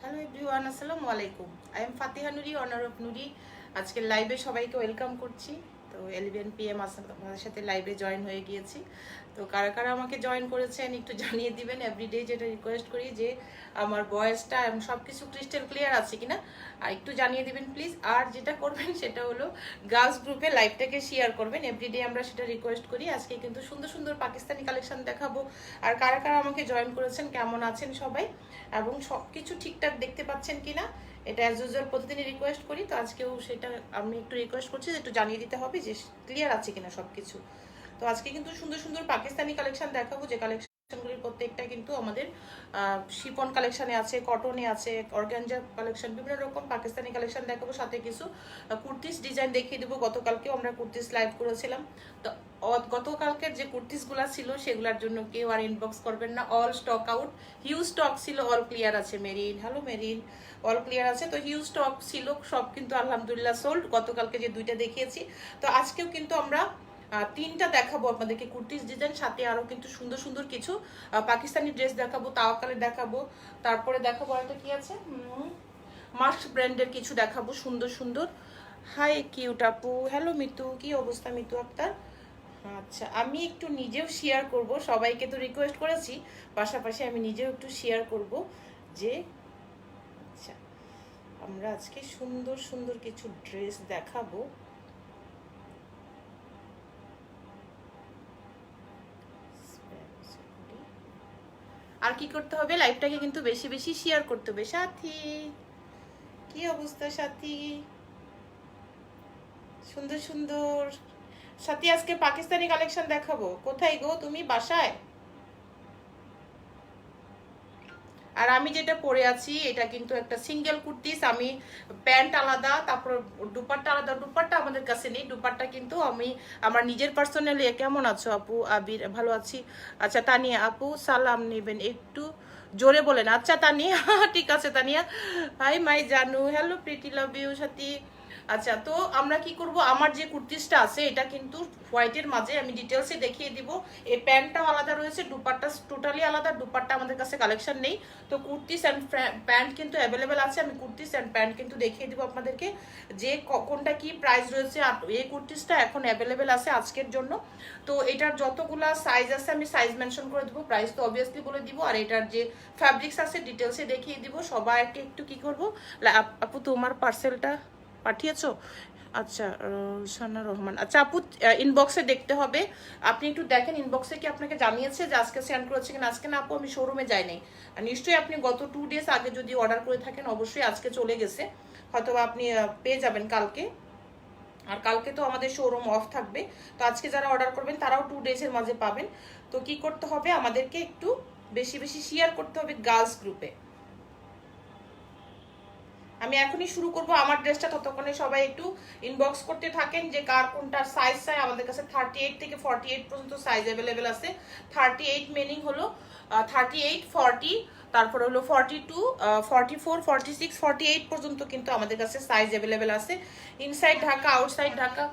Hello everyone, আসসালামু আলাইকুম। I am Fatiha Nuri, owner of Nuri. আজকে লাইভে সবাইকে ওয়েলকাম করছি। তো 11 PM আমাদের সাথে লাইভে জয়েন হয়ে গিয়েছি। তো কারা কারা আমাকে জয়েন করেছেন একটু জানিয়ে দিবেন। এভরিডে যেটা রিকোয়েস্ট করি যে আমার ভয়েসটা এবং সব কিছু ক্রিস্টাল ক্লিয়ার আছে কিনা আর একটু জানিয়ে দিবেন প্লিজ। আর যেটা করবেন সেটা হলো গার্লস গ্রুপে লাইভটাকে শেয়ার করবেন। এভরিডে আমরা সেটা রিকোয়েস্ট করি। আজকে কিন্তু সুন্দর সুন্দর পাকিস্তানি কালেকশন দেখাবো। আর কারা কারা আমাকে জয়েন করেছেন, কেমন আছেন সবাই, এবং সব কিছু ঠিকঠাক দেখতে পাচ্ছেন কিনা, এটা অ্যাজ ইউজুয়াল প্রতিদিনই রিকোয়েস্ট করি। তো আজকেও সেটা আমি একটু রিকোয়েস্ট করছি যে একটু জানিয়ে দিতে হবে যে ক্লিয়ার আছে কিনা সব কিছু। তো আজকে কিন্তু সুন্দর সুন্দর পাকিস্তানি কালেকশন দেখাবো, যে কালেকশনগুলির প্রত্যেকটা কিন্তু আমাদের শিপন কালেকশনে আছে, কটনে আছে, অর্গানজা কালেকশন, বিভিন্ন রকম পাকিস্তানি কালেকশন দেখাবো। সাথে কিছু কুর্তিস ডিজাইন দেখিয়ে দেবো। গতকালকেও আমরা কুর্তিস লাইভ করেছিলাম। তো গতকালকের যে কুর্তিসগুলো ছিল সেগুলোর জন্য কেউ আর ইনবক্স করবেন না, all stock out. Huge stock ছিল, অল ক্লিয়ার আছে। Marine, hello marine, all clear আছে। তো হিউজ স্টক ছিল, সব কিন্তু আলহামদুলিল্লাহ সোল্ড। গতকালকে যে দুইটা দেখিয়েছি, তো আজকেও কিন্তু আমরা তিনটা দেখাবো আপনাদেরকে কুর্তিস ডিজাইন। সাথে আরো কিন্তু সুন্দর সুন্দর কিছু পাকিস্তানি ড্রেস দেখাবো, তাওয়াকালের দেখাবো। তারপরে দেখাবো একটা কি আছে, মাস্ক ব্র্যান্ডের কিছু দেখাবো সুন্দর সুন্দর। হাই কিউট আপু, হ্যালো মিতু, কি অবস্থা মিতু আক্তার? আচ্ছা, আমি একটু নিজেও শেয়ার করব, সবাইকে তো রিকোয়েস্ট করেছি, পাশাপাশি আমি নিজেও একটু শেয়ার করব যে আচ্ছা আমরা আজকে সুন্দর সুন্দর কিছু ড্রেস দেখাবো। আর কি করতে হবে, লাইভটাকে কিন্তু বেশি বেশি শেয়ার করতে হবে। সাথী, কি অবস্থা সাথী? সুন্দর সুন্দর সাথী, আজকে পাকিস্তানি কালেকশন দেখাবো। কোথায় গো তুমি, বাসায়? আর আমি যেটা পরে আছি এটা কিন্তু একটা সিঙ্গেল কুর্তিস। আমি প্যান্ট আলাদা, তারপর দুপাট্টা আলাদা। দুপাট্টা আমাদের কাছে নেই, দুপাট্টা কিন্তু আমি আমার নিজের পার্সোনালি। কেমন আছো আপু? আবির, ভালো আছি। আচ্ছা তানিয়া আপু, সালাম নেবেন একটু জোরে বলেন। আচ্ছা তানিয়া ঠিক আছে তানিয়া। হাই মাই জানু, হ্যালো প্রিটি, লাভ ইউ সাথী। আচ্ছা, তো আমরা কি করব, আমার যে কুর্তিসটা আছে এটা কিন্তু হোয়াইটের মাঝে আমি ডিটেলসে দেখিয়ে দিব। এই প্যান্টটাও আলাদা রয়েছে, দুপাট্টা টোটালি আলাদা। দুপাট্টা আমাদের কাছে কালেকশন নেই। তো কুর্তিস অ্যান্ড প্যান্ট কিন্তু অ্যাভেলেবেল আছে। আমি কুর্তিস অ্যান্ড প্যান্ট কিন্তু দেখিয়ে দিব আপনাদেরকে যে কোনটা কি প্রাইস রয়েছে। আর এই কুর্তিসটা এখন অ্যাভেলেবেল আছে আজকের জন্য। তো এটার যতগুলা সাইজ আছে আমি সাইজ মেনশন করে দেবো, প্রাইস তো অবভিয়াসলি বলে দিব। আর এটার যে ফ্যাব্রিক্স আছে ডিটেলসে দেখিয়ে দিব। সবাইকে একটু কি করব, আপু তোমার পার্সেলটা পাঠিয়েছো? আচ্ছা, রোশানা রহমান, আচ্ছা আপু ইনবক্সে দেখতে হবে। আপনি একটু দেখেন ইনবক্সে কি আপনাকে জানিয়েছে যে আজকে সেন্ড করেছে কিনা। আজকে না আপু, আমি শোরুমে যাই নাই। নিশ্চয়ই আপনি গত 2 days আগে যদি অর্ডার করে থাকেন অবশ্যই আজকে চলে গেছে, হয়তো আপনি পেয়ে যাবেন কালকে। আর কালকে তো আমাদের শোরুম অফ থাকবে। তো আজকে যারা অর্ডার করবেন তারাও 2 days-এর মাঝে পাবেন। তো কি করতে হবে, আমাদেরকে একটু বেশি বেশি শেয়ার করতে হবে গার্লস গ্রুপে। আমি এখনই শুরু করব আমার ড্রেসটা, ততক্ষণে সবাই একটু ইনবক্স করতে থাকেন যে কার কোনটা সাইজ চাই। আমাদের কাছে 38 থেকে 48 পর্যন্ত সাইজ অ্যাভেলেবেল আছে। 38 মিনিং হলো 38, 40, তারপরে হলো 42, 44, 46, 48 পর্যন্ত কিন্তু আমাদের কাছে সাইজ অ্যাভেলেবেল আছে। Inside Dhaka, outside Dhaka.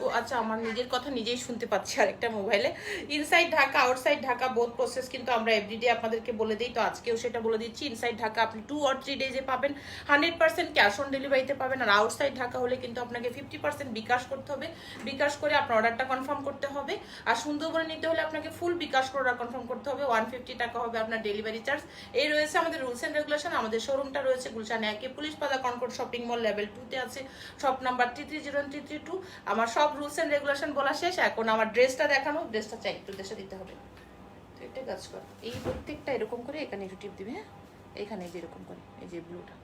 ও আচ্ছা, আমার নিজের কথা নিজেই শুনতে পাচ্ছি আরেকটা মোবাইলে। Inside Dhaka, outside Dhaka both process কিন্তু আমরা এভরিডে আপনাদেরকে বলে দিই। তো আজকেও সেটা বলে দিচ্ছি। ইনসাইড ঢাকা আপনি 2 or 3 days-এ পাবেন, 100% ক্যাশ অন ডেলিভারিতে পাবেন। আর আউটসাইড ঢাকা হলে কিন্তু আপনাকে 50% বিকাশ করতে হবে। বিকাশ করে আপনার অর্ডারটা কনফার্ম করতে হবে। আর সুন্দরবনে নিতে হলে আপনাকে ফুল বিকাশ করে অর্ডার কনফার্ম করতে হবে। 150 টাকা হবে আপনার ডেলিভারি চার্জ। এই রয়েছে আমাদের রুলস অ্যান্ড রেগুলেশন। আমাদের শোরুমটা রয়েছে গুলশান 1-এ, পুলিশ পাতা কনকর্ড শপিং মল লেভেল 2-তে আছে, শপ নাম্বার 330332। আমার সব রুলস অ্যান্ড রেগুলেশন বলা শেষ। এখন আমার ড্রেসটা দেখানো, ড্রেসটা চাই একটু দেশে দিতে হবে। তো একটা কাজ কর, এই প্রত্যেকটা এরকম করে এখানে একটু টিপ দিবে। হ্যাঁ, এখানে যে এরকম করে, এই যে ব্লুটা।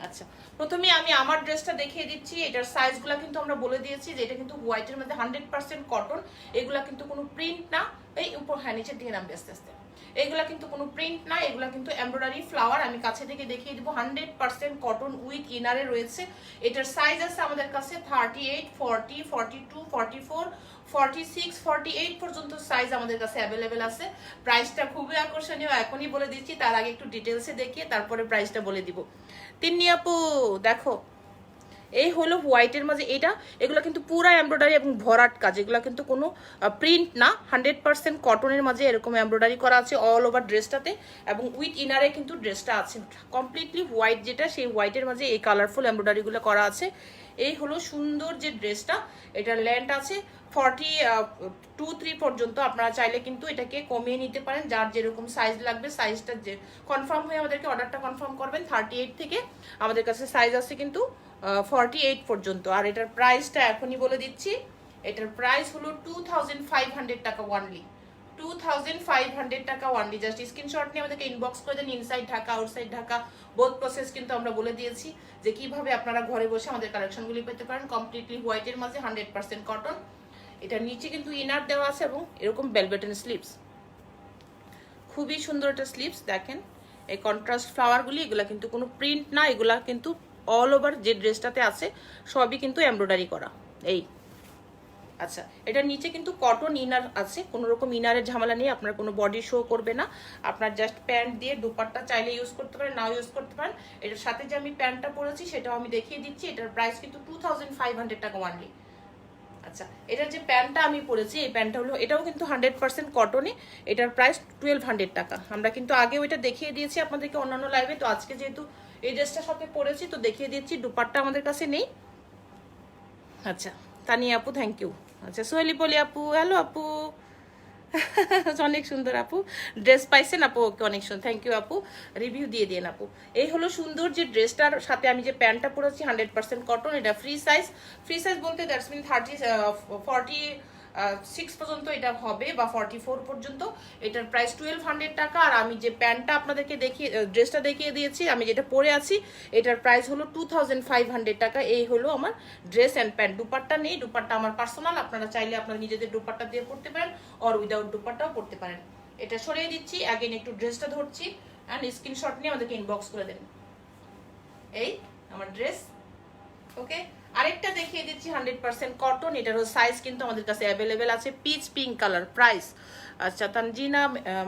আচ্ছা, প্রথমে আমি আমার ড্রেসটা দেখিয়ে দিচ্ছি। এটার সাইজগুলো কিন্তু আমরা বলে দিয়েছি যে এটা কিন্তু হোয়াইটের মধ্যে 100% কটন। এগুলা কিন্তু কোনো প্রিন্ট না। এই উপর, হ্যাঁ নিচের দিকে নামবে আস্তে আস্তে। এগুলা কিন্তু কোনো প্রিন্ট না, এগুলা কিন্তু এমব্রয়ডারি ফ্লাওয়ার। আমি কাছে থেকে দেখিয়ে দিব। 100% কটন উইথ ইনারে রয়েছে। এটার সাইজ আছে আমাদের কাছে 38, 40, 42, 44, 46, 48 পর্যন্ত সাইজ আমাদের কাছে অ্যাভেলেবেল আছে। প্রাইসটা খুবই আকর্ষণীয়, এখনই বলে দিচ্ছি। তার আগে একটু ডিটেলসে দেখিয়ে তারপরে প্রাইসটা বলে দিব। তিন্নি আপু দেখো, এই হলো হোয়াইটের মাঝে এটা, এগুলো কিন্তু পুরা এমব্রয়ডারি এবং ভরাট কাজ, এগুলো কিন্তু কোনো প্রিন্ট না, 100% কটনের মাঝে এরকম এমব্রয়ডারি করা আছে অল ওভার ড্রেসটাতে, এবং উইথ ইনারে কিন্তু ড্রেসটা আছে কমপ্লিটলি হোয়াইট, যেটা সেই হোয়াইটের মাঝে এই কালারফুল এমব্রয়ডারিগুলো করা আছে। এই হলো সুন্দর যে ড্রেসটা, এটার লেন্থ আছে 42-43 পর্যন্ত। আপনারা চাইলে কিন্তু এটাকে কমিয়ে নিতে পারেন, যার যেরকম সাইজ লাগবে সাইজটা যে কনফার্ম হয়ে আমাদেরকে অর্ডারটা কনফার্ম করবেন। 38 থেকে আমাদের কাছে সাইজ আছে কিন্তু 48 পর্যন্ত। আর এটার প্রাইসটা এখনই বলে দিচ্ছি, এটার প্রাইস হলো 2500 টাকা ওয়ানলি, 2500 টাকা ওয়ানলি। জাস্ট স্ক্রিনশট নিয়ে আমাদেরকে ইনবক্স করে দেন, inside Dhaka outside Dhaka both process কিন্তু আমরা বলে দিয়েছি যে কিভাবে আপনারা ঘরে বসে আমাদের কালেকশনগুলি পেতে পারেন। কমপ্লিটলি হোয়াইটের মাঝে 100% কটন, এটার নিচে কিন্তু ইনার দেওয়া আছে এবং এরকম বেলবেটেন স্লিভস, খুবই সুন্দর একটা স্লিভস। দেখেন এই কন্ট্রাস্ট ফ্লাওয়ারগুলি, এগুলা কিন্তু কোনো প্রিন্ট না, এগুলা কিন্তু অল ওভার যে ড্রেসটাতে আছে সবই কিন্তু এমব্রয়ডারি করা। এই আচ্ছা, এটার নিচে কিন্তু কটন ইনার আছে, কোনো রকম ইনারের ঝামেলা নেই, আপনার কোনো বডি শো করবে না। আপনার জাস্ট প্যান্ট দিয়ে দুপাট্টা চাইলে ইউজ করতে পারেন, নাও ইউজ করতে পারেন। এটার সাথে যে আমি প্যান্টটা পরেছি সেটাও আমি দেখিয়ে দিচ্ছি, এটার প্রাইস কিন্তু 2500 টাকা ওয়ানলি। আচ্ছা, এটার যে প্যান্টটা আমি পরেছি এই প্যান্টটা হলো, এটাও কিন্তু 100% কটনে, এটার প্রাইস 1200 টাকা। আমরা কিন্তু আগে ওইটা দেখিয়ে দিয়েছি আপনাদেরকে অন্যান্য লাইভে, তো আজকে যেহেতু এই ড্রেসটার সাথে পরেছি তো দেখিয়ে দিচ্ছি। দুপাট্টা আমাদের কাছে নেই। আচ্ছা, তানিয়া আপু থ্যাংক ইউ। আচ্ছা, সোহেলি বলি আপু হ্যালো আপু অনেক সুন্দর আপু, ড্রেস পাইছেন আপু? ওকে, অনেক সুন্দর, থ্যাংক ইউ আপু, রিভিউ দিয়ে দিন আপু। এই হলো সুন্দর যে ড্রেসটার সাথে আমি যে প্যান্টটা পরেছি 100% কটন, এটা ফ্রি সাইজ। ফ্রি সাইজ বলতে দ্যাটস মিন 46 পর্যন্ত এটা হবে বা 44 পর্যন্ত। এটার প্রাইস 1200 টাকা। আর আমি যে প্যান্টটা আপনাদেরকে দেখিয়ে ড্রেসটা দেখিয়ে দিয়েছি, আমি যেটা পরে আছি, এটার প্রাইস হলো 2500 টাকা। এই হলো আমার ড্রেস অ্যান্ড প্যান্ট। দুপাট্টা নেই, দুপাট্টা আমার পার্সোনাল, আপনারা চাইলে আপনারা নিজেদের দুপাট্টা দিয়ে পড়তে পারেন অর উইদাউট দুপাট্টাও পড়তে পারেন। এটা সরিয়ে দিচ্ছি, অ্যাগেন একটু ড্রেসটা ধরছি অ্যান্ড স্ক্রিনশট নিয়ে আমাদেরকে ইনবক্স করে দেন। এই আমার ড্রেস, ওকে। আরেকটা দেখিয়ে দিচ্ছি 100% কটন, এটারও সাইজ কিন্তু আমাদের কাছে অ্যাভেলেবেল আছে, পিচ পিঙ্ক কালার। প্রাইস আচ্ছা তানজিনা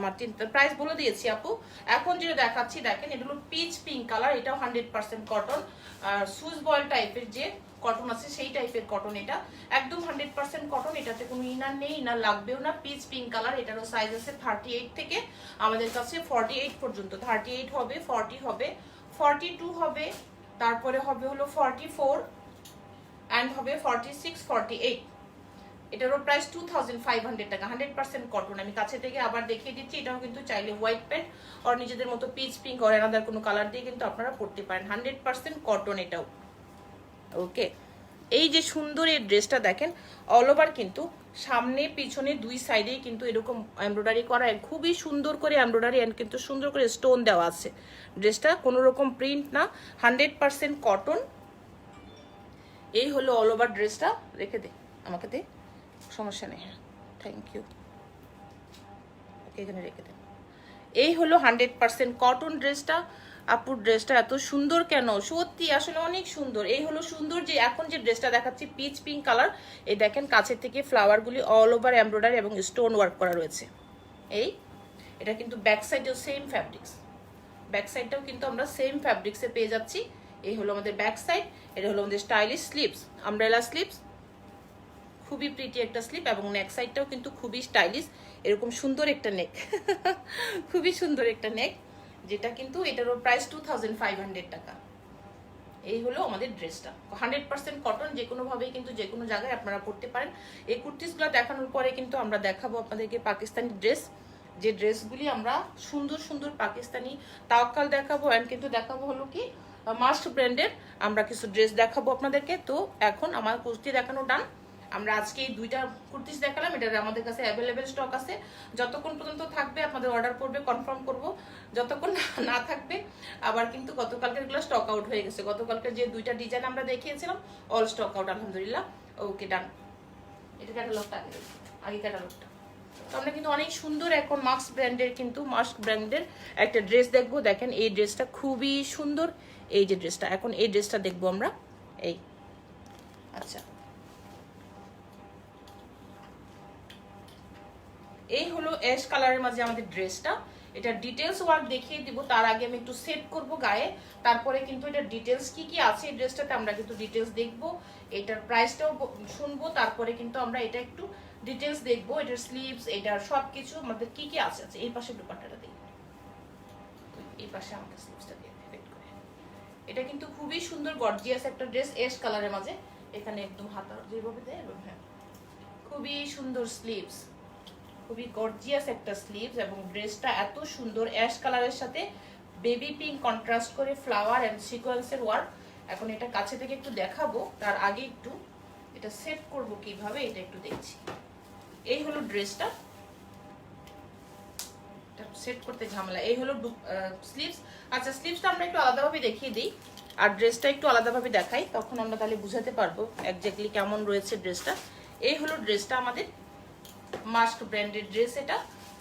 মার্টিন, প্রাইস বলে দিয়েছি আপু। এখন যেটা দেখাচ্ছি দেখেন, এটা হলো পিচ পিঙ্ক কালার, এটাও 100% কটন। আর সুইস বয়েল টাইপের যে কটন আছে সেই টাইপের কটন, এটা একদম 100% কটন, এটাতে কোনো ইনার নেই, ইনার লাগবেও না। পিচ পিঙ্ক কালার, এটারও সাইজ আছে 38 থেকে আমাদের কাছে 48 পর্যন্ত। 38 হবে, 40 হবে, 42 হবে, তারপরে হবে হলো 44 অ্যান্ড হবে 46, 48। এটারও প্রাইস 2500 টাকা, 100% কটন। আমি কাছে থেকে আবার দেখিয়ে দিচ্ছি, এটাও কিন্তু চাইলে হোয়াইট প্যান্ট আর নিজেদের মতো পিচ পিঙ্ক আর আলাদা কোনো কালার দিয়ে কিন্তু আপনারা পরতে পারেন। 100% কটন এটাও, ওকে। এই যে সুন্দর এই ড্রেসটা দেখেন, অল ওভার কিন্তু সামনে পিছনে দুই সাইডেই কিন্তু এরকম এমব্রয়ডারি করা, খুবই সুন্দর করে এমব্রয়ডারি অ্যান্ড কিন্তু সুন্দর করে স্টোন দেওয়া আছে। ড্রেসটা কোনো রকম প্রিন্ট না, 100% কটন। এই হলো অল ওভার ড্রেসটা। রেখে দে, আমাকে দে, সমস্যা নেই, হ্যাঁ থ্যাংক ইউ, এখানে রেখে দেন। এই হলো 100% কটন ড্রেসটা। আপুর ড্রেসটা এত সুন্দর কেন? সত্যি আসলে অনেক সুন্দর। এই হলো সুন্দর যে এখন যে ড্রেসটা দেখাচ্ছি পিচ পিঙ্ক কালার, এই দেখেন কাছের থেকে ফ্লাওয়ারগুলি অল ওভার এমব্রয়ডারি এবং স্টোন ওয়ার্ক করা রয়েছে। এই এটা কিন্তু ব্যাক সাইডেও সেম ফ্যাব্রিক্স, ব্যাক সাইডটাও কিন্তু আমরা সেম ফ্যাব্রিক্সে পেয়ে যাচ্ছি। এই হলো আমাদের ব্যাক সাইড, এটা হলো আমাদের স্টাইলিশ স্লিভস, আমব্রেলা স্লিভস, খুবই প্রিটি একটা স্লিপ, এবং নেক সাইডটাও কিন্তু খুবই স্টাইলিশ, এরকম সুন্দর একটা নেক খুবই সুন্দর একটা নেক, যেটা কিন্তু এটারও প্রাইস 2500 টাকা। এই হলো আমাদের ড্রেসটা, 100% কটন, যে কোনোভাবেই কিন্তু যে কোনো জায়গায় আপনারা পরতে পারেন। এই কুর্তিসগুলো দেখানোর পরে কিন্তু আমরা দেখাবো আপনাদেরকে পাকিস্তানি ড্রেস, যে ড্রেসগুলি আমরা সুন্দর সুন্দর পাকিস্তানি তাওয়াক্কাল দেখাবো, অ্যান্ড কিন্তু দেখাবো হলো কি মাস্ট ব্র্যান্ডের আমরা কিছু ড্রেস দেখাবো আপনাদেরকে। তো এখন আমার কুর্তি দেখানো ডান। আমরা আজকে এই দুইটা কুর্তিস দেখালাম, এটার আমাদের কাছে অ্যাভেলেবেল স্টক আছে। যতক্ষণ পর্যন্ত থাকবে আপনাদের অর্ডার করবে, কনফার্ম করব। যতক্ষণ না থাকবে আবার কিন্তু গতকালকেরগুলো স্টক আউট হয়ে গেছে। গতকালকের যে দুইটা ডিজাইন আমরা দেখিয়েছিলাম অল স্টক আউট আলহামদুলিল্লাহ। ওকে ডান, এটা ক্যাটালগটা আগে ক্যাটালগটা। তো আমরা কিন্তু অনেক সুন্দর এখন মাস্ক ব্র্যান্ডের একটা ড্রেস দেখবো। দেখেন এই ড্রেসটা খুবই সুন্দর, এই যে ড্রেসটা, এখন এই ড্রেসটা দেখবো আমরা। এই আচ্ছা, এই হলো অ্যাশ কালারের মাঝে আমাদের ড্রেসটা। এটা ডিটেলস ওয়ার্ক দেখিয়ে দিব, তার আগে আমি একটু সেট করব গায়ে, তারপরে কিন্তু এটা ডিটেলস কি কি আছে এই ড্রেসটাতে আমরা কিন্তু ডিটেলস দেখব, এটার প্রাইসটাও শুনবো, তারপরে কিন্তু আমরা এটা একটু ডিটেলস দেখব, এটার স্লিভস, এটার সবকিছু আমাদের কি কি আছে। এই পাশে দুপাট্টাটা দেখব, এই পাশে আমাকে স্লিভসটা দিয়ে ফিট করে। এটা কিন্তু খুবই সুন্দর গর্জিয়াস একটা ড্রেস, অ্যাশ কালারের মাঝে, এখানে একদম হাতা যেভাবে দেয়, হ্যাঁ খুবই সুন্দর স্লিভস, খুবই গর্জিয়াস একটা স্লিভস, এবং ড্রেসটা এত সুন্দর অ্যাশ কালারের সাথে বেবি পিঙ্ক কন্ট্রাস্ট করে ফ্লাওয়ার এন্ড সিকোয়েন্সের ওয়ার্ক। এখন এটা কাছে থেকে একটু দেখাবো, তার আগে একটু এটা সেট করব কিভাবে এটা একটু দেখছি। এই হলো ড্রেসটা, এটা সেট করতে ঝামেলা। এই হলো স্লিভস। আচ্ছা স্লিভসটা আমরা একটু আলাদাভাবে দেখিয়ে দিই আর ড্রেসটা একটু আলাদাভাবে দেখাই, তখন আমরা তাহলে বুঝাতে পারবো এক্স্যাক্টলি কেমন রয়েছে ড্রেসটা। এই হলো ড্রেসটা, আমাদের মাস্ক ব্র্যান্ডের ড্রেস।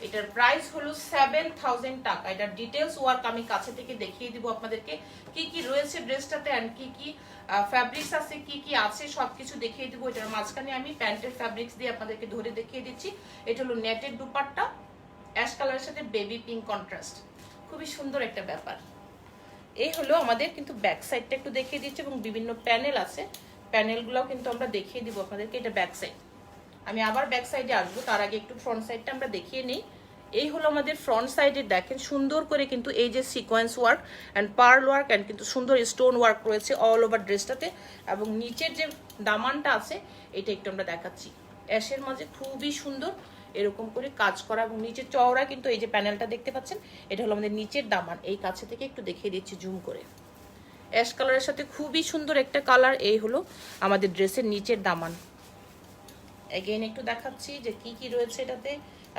এটার প্রাইস হলো 7000 টাকা। এটার ডিটেলস ওয়ার্ক আমি কাছে থেকে দেখিয়ে দিব আপনাদেরকে, কি কি রয়েছে ড্রেসটাতে এন্ড কি কি ফ্যাব্রিক্স আছে, কি কি আছে সবকিছু দেখিয়ে দিব। এটার মাঝখানে আমি প্যান্টের ফ্যাব্রিক্স দিয়ে আপনাদেরকে ধরে দেখিয়ে দিচ্ছি। এটা হলো নেটের দুপাট্টা, অ্যাশ কালারের সাথে বেবি পিঙ্ক কন্ট্রাস্ট, খুবই সুন্দর একটা ব্যাপার। এই হলো আমাদের কিন্তু ব্যাক সাইডটা একটু দেখিয়ে দিচ্ছি, এবং বিভিন্ন প্যানেল আছে, প্যানেলগুলোও কিন্তু আমরা দেখিয়ে দিব আপনাদেরকে। এটা ব্যাক সাইড, আমি আবার ব্যাক সাইডে আসবো, তার আগে একটু ফ্রন্ট সাইডটা আমরা দেখিয়ে নিই। এই হলো আমাদের ফ্রন্ট সাইডে, দেখেন সুন্দর করে কিন্তু এই যে sequence work and pearl work and কিন্তু সুন্দর স্টোন ওয়ার্ক রয়েছে অল ওভার ড্রেসটাতে, এবং নিচের যে দামানটা আছে এটা একটু আমরা দেখাচ্ছি, অ্যাশের মাঝে খুবই সুন্দর এরকম করে কাজ করা, এবং নিচের চওড়া কিন্তু এই যে প্যানেলটা দেখতে পাচ্ছেন, এটা হলো আমাদের নিচের দামান। এই কাছে থেকে একটু দেখিয়ে দিচ্ছি জুম করে, অ্যাশ কালারের সাথে খুবই সুন্দর একটা কালার। এই হলো আমাদের ড্রেসের নিচের দামান, এগেইন একটু দেখাচ্ছি যে কি কি রয়েছে এটাতে,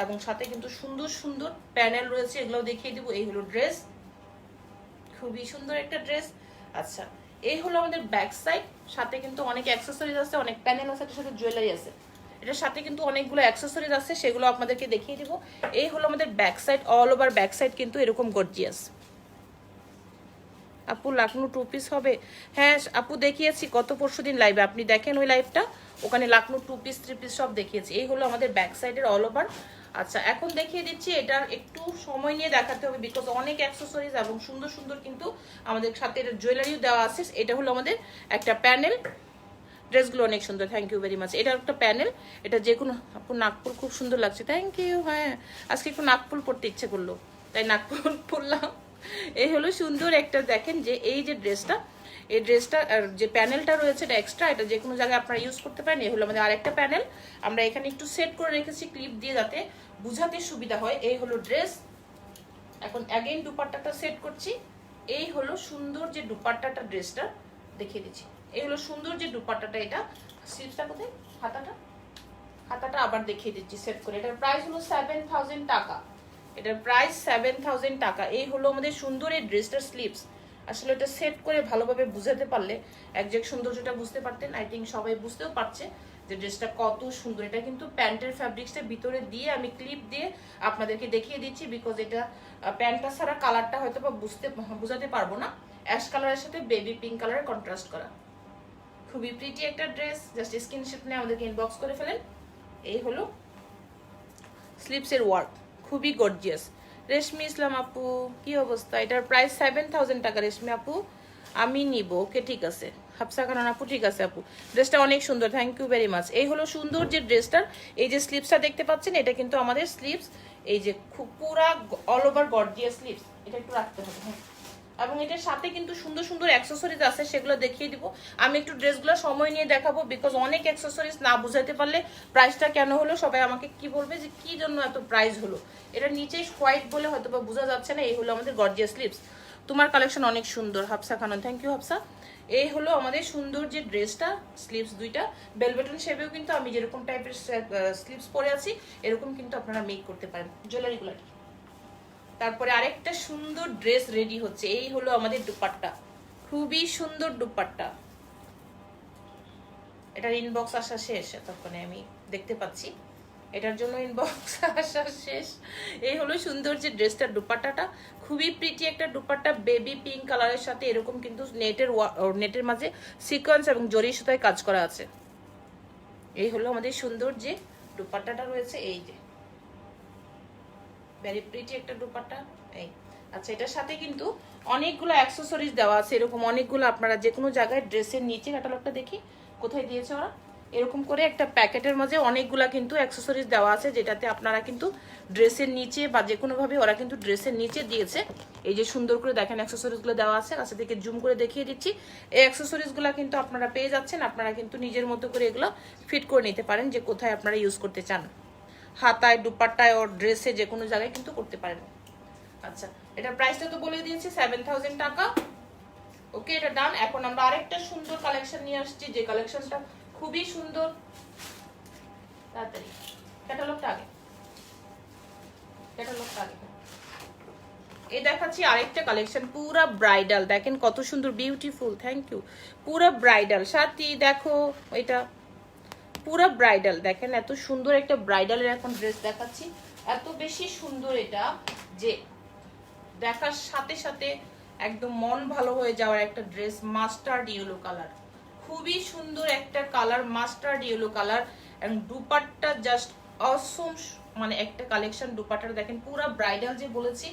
এবং সাথে কিন্তু সুন্দর সুন্দর প্যানেল রয়েছে, এগুলো দেখিয়ে দিব। এই হলো ড্রেস, খুবই সুন্দর একটা ড্রেস। আচ্ছা এই হলো আমাদের ব্যাক সাইড, সাথে কিন্তু অনেক অ্যাক্সেসরিজ আছে, অনেক প্যানেল আছে, এটার সাথে জুয়েলারি আছে, এটার সাথে কিন্তু অনেকগুলো অ্যাক্সেসরিজ আছে, সেগুলো আপনাদেরকে দেখিয়ে দিব। এই হলো আমাদের back side, all over back side কিন্তু এরকম গর্জিয়াস। আপু লাকনো 2 পিস হবে? হ্যাঁ আপু দেখিয়েছি গত পরশুদিন লাইভে, আপনি দেখেন ওই লাইভটা, ওখানে লাকনো 2 পিস 3 পিস সব দেখিয়েছি। এই হলো আমাদের ব্যাক সাইডের অল ওভার। আচ্ছা এখন দেখিয়ে দিচ্ছি, এটার একটু সময় নিয়ে দেখাতে হবে বিকজ অনেক অ্যাক্সেসরিজ এবং সুন্দর সুন্দর কিন্তু আমাদের সাথে জুয়েলারিও দেওয়া আছে। এটা হলো আমাদের একটা প্যানেল, ড্রেসগুলো অনেক সুন্দর, থ্যাংক ইউ ভেরি মাচ। এটা একটা প্যানেল, এটা যে কোনো আপু নাকফুল খুব সুন্দর লাগছে, থ্যাংক ইউ। হ্যাঁ আজকে একটু নাকফুল পরতে ইচ্ছে করলো তাই নাকফুল পরলাম। এই হলো সুন্দর একটা, দেখেন যে এই যে ড্রেসটা, এই ড্রেসটা যে প্যানেলটা রয়েছে এটা এক্সট্রা, এটা যে কোনো জায়গায় আপনারা ইউজ করতে পারেন। এই হলো আমাদের আরেকটা প্যানেল, আমরা এখানে একটু সেট করে রেখেছি ক্লিপ দিয়ে যাতে বুঝাতে সুবিধা হয়। এই হলো ড্রেস। এখন অ্যাগেইন দুপাট্টাটা সেট করছি। এই হলো সুন্দর যে দুপাট্টাটা, ড্রেসটা দেখিয়ে দিচ্ছি। এই হলো সুন্দর যে দুপাট্টাটা, এটা স্লিভসটা কোথায়, হাতাটা আবার দেখিয়ে দিচ্ছি সেট করে। এটার প্রাইস হলো 7000 টাকা। এটার প্রাইস 7000 টাকা। এই হলো আমাদের সুন্দর এই ড্রেসটার স্লিভস। আসলে এটা সেট করে ভালোভাবে বুঝাতে পারলে একজ্যাক্ট সৌন্দর্যটা বুঝতে পারতেন। আই থিঙ্ক সবাই বুঝতেও পারছে যে ড্রেসটা কত সুন্দর। এটা কিন্তু প্যান্টের ফ্যাব্রিক্সটা ভিতরে দিয়ে আমি ক্লিপ দিয়ে আপনাদেরকে দেখিয়ে দিচ্ছি বিকজ এটা প্যান্টটা ছাড়া কালারটা হয়তো বা বুঝাতে পারবো না। অ্যাশ কালারের সাথে বেবি পিঙ্ক কালারের কন্ট্রাস্ট করা, খুবই প্রিটি একটা ড্রেস। জাস্ট স্ক্রিনশট নিয়ে আমাদেরকে ইনবক্স করে ফেলেন। এই হলো স্লিভসের ওয়ার্ক, খুবই গর্জিয়াস। রেশমি ইসলাম আপু কি অবস্থা? এটার প্রাইস 7000 টাকা। রেশমি আপু আমি নিব, ওকে ঠিক আছে। হাফসা খান আপু ঠিক আছে আপু, ড্রেসটা অনেক সুন্দর, থ্যাংক ইউ ভেরি মাচ। এই হলো সুন্দর যে ড্রেসটার এই যে স্লিভসটা দেখতে পাচ্ছেন, এটা কিন্তু আমাদের স্লিভস, এই যে খুব পুরা অল ওভার গর্জিয়াস স্লিভস। এটা একটু রাখতে হবে, হ্যাঁ। এবং এটার সাথে কিন্তু সুন্দর সুন্দর অ্যাক্সেসরিজ আছে, সেগুলো দেখিয়ে দিব। আমি একটু ড্রেসগুলো সময় নিয়ে দেখাবো বিকজ অনেক অ্যাক্সেসরিজ না বুঝাইতে পারলে প্রাইসটা কেন হলো সবাই আমাকে কি বলবে যে কি জন্য এত প্রাইস হলো। এটা নিচে হোয়াইট বলে হয়তো বা বোঝা যাচ্ছে না। এই হলো আমাদের গর্জিয়াস স্লিভস। তোমার কালেকশন অনেক সুন্দর হাফসা খানন, থ্যাংক ইউ হাফসা। এই হলো আমাদের সুন্দর যে ড্রেসটা, স্লিভস দুইটা বেলবেটন শেপেও কিন্তু আমি যেরকম টাইপের স্লিভস পরে আছি এরকম কিন্তু আপনারা মেক করতে পারেন জুয়েলারিগুলো। তারপরে আরেকটা সুন্দর ড্রেস রেডি হচ্ছে। এই হলো আমাদের দুপাট্টা, খুবই সুন্দর দুপাট্টা। এটার ইনবক্স আসা শেষ, তখন আমি দেখতে পাচ্ছি এটার জন্য ইনবক্স আসা শেষ। এই হলো সুন্দর যে ড্রেসটার দুপাট্টাটা, খুবই প্রিটি একটা দুপাট্টা, বেবি পিঙ্ক কালারের সাথে এরকম কিন্তু নেটের মাঝে সিকোয়েন্স এবং জরি সুতায় কাজ করা আছে। এই হলো আমাদের সুন্দর যে দুপাট্টাটা রয়েছে, এই যে ভেরি প্রিটি একটা দুপাট্টা। এই আচ্ছা, এটার সাথে কিন্তু অনেকগুলো অ্যাক্সেসরিজ দেওয়া আছে, এরকম অনেকগুলো আপনারা যে কোনো জায়গায় ড্রেসের নিচে, ক্যাটালগটা দেখি কোথায় দিয়েছে ওরা, এরকম করে একটা প্যাকেটের মাঝে অনেকগুলা কিন্তু অ্যাক্সেসরিজ দেওয়া আছে, যেটাতে আপনারা কিন্তু ড্রেসের নিচে বা যে কোনোভাবে ওরা কিন্তু ড্রেসের নিচে দিয়েছে। এই যে সুন্দর করে দেখেন অ্যাক্সেসরিজগুলো দেওয়া আছে, কাছে থেকে জুম করে দেখিয়ে দিচ্ছি। এই অ্যাক্সেসরিজগুলো কিন্তু আপনারা পেয়ে যাচ্ছেন, আপনারা কিন্তু নিজের মতো করে এগুলো ফিট করে নিতে পারেন যে কোথায় আপনারা ইউজ করতে চান, হাতায়, দুপাট্টায়, ওর ড্রেসে যে কোনো জায়গায় কিন্তু করতে পারেন। আচ্ছা, এটার প্রাইসটা তো বলে দিয়েছি 7000 টাকা। ওকে, এটা ডান। এখন আমরা আরেকটা সুন্দর কালেকশন নিয়ে আসছি, যে কালেকশনটা খুবই সুন্দর। তাড়াতাড়ি ক্যাটালগটা আগে, ক্যাটালগটা আগে। এই দেখাচ্ছি আরেকটা কালেকশন, পুরা ব্রাইডাল। দেখেন কত সুন্দর, বিউটিফুল, থ্যাংক ইউ। পুরা ব্রাইডাল সাথী, দেখো এটা পুরা ব্রাইডাল। দেখেন এত সুন্দর একটা ব্রাইডালের এখন ড্রেস দেখাচ্ছি, এত বেশি সুন্দর এটা যে দেখার সাথে সাথে একদম মন ভালো হয়ে যাওয়ার একটা ড্রেস। মাস্টার্ড ইয়েলো কালার, খুবই সুন্দর একটা কালার, মাস্টার্ড ইয়েলো কালার। এবং দুপাট্টা জাস্ট অসম, মানে একটা কালেকশন। দুপাট্টাটা দেখেন পুরা ব্রাইডাল, যে বলেছি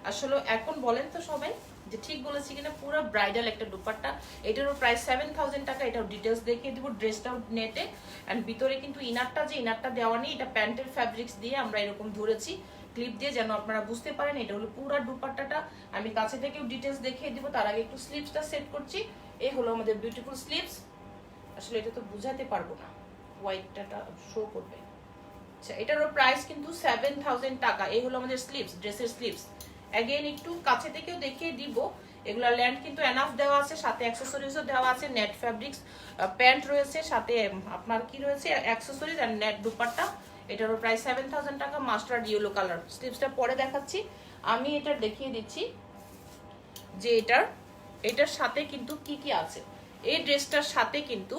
আসলে এখন বলেন তো সবাই যে ঠিক বলেছি কিনা, পুরো ব্রাইডাল একটা দুপাট্টা। এটারও প্রাইস 7000 টাকা। এটাও ডিটেলস দেখিয়ে দিব, ড্রেসটাও নেটে। অ্যান্ড ভিতরে কিন্তু ইনারটা, যে ইনারটা দেওয়া নেই, এটা প্যান্টের ফ্যাব্রিক্স দিয়ে আমরা এরকম ধরেছি ক্লিপ দিয়ে, যেন আপনারা বুঝতে পারেন এটা হলো পুরো দুপাট্টাটা। আমি কাছে থেকেও ডিটেলস দেখিয়ে দিব, তার আগে একটু স্লিভসটা সেট করছি। এই হলো আমাদের বিউটিফুল স্লিভস। আসলে এটা তো বুঝাতে পারবো না, হোয়াইটটা শো করবে। আচ্ছা, এটারও প্রাইস কিন্তু 7000 টাকা। এই হলো আমাদের স্লিভস, ড্রেসের স্লিভস। অ্যাগেন একটু কাছে থেকেও দেখিয়ে দিব, এগুলা ল্যান্ড কিন্তু এনাফ দেওয়া আছে, সাথে অ্যাক্সেসরিজও দেওয়া আছে। নেট ফ্যাব্রিক্স প্যান্ট রয়েছে, সাথে আপনার কি রয়েছে অ্যাক্সেসরিজ আর নেট দুপাট্টা। এটারও প্রাইস 7000 টাকা, মাস্টার্ড ইয়েলো কালার। স্লিভসটা পরে দেখাচ্ছি। আমি এটা দেখিয়ে দিচ্ছি যে এটার সাথে কিন্তু কি কি আছে। এই ড্রেসটার সাথে কিন্তু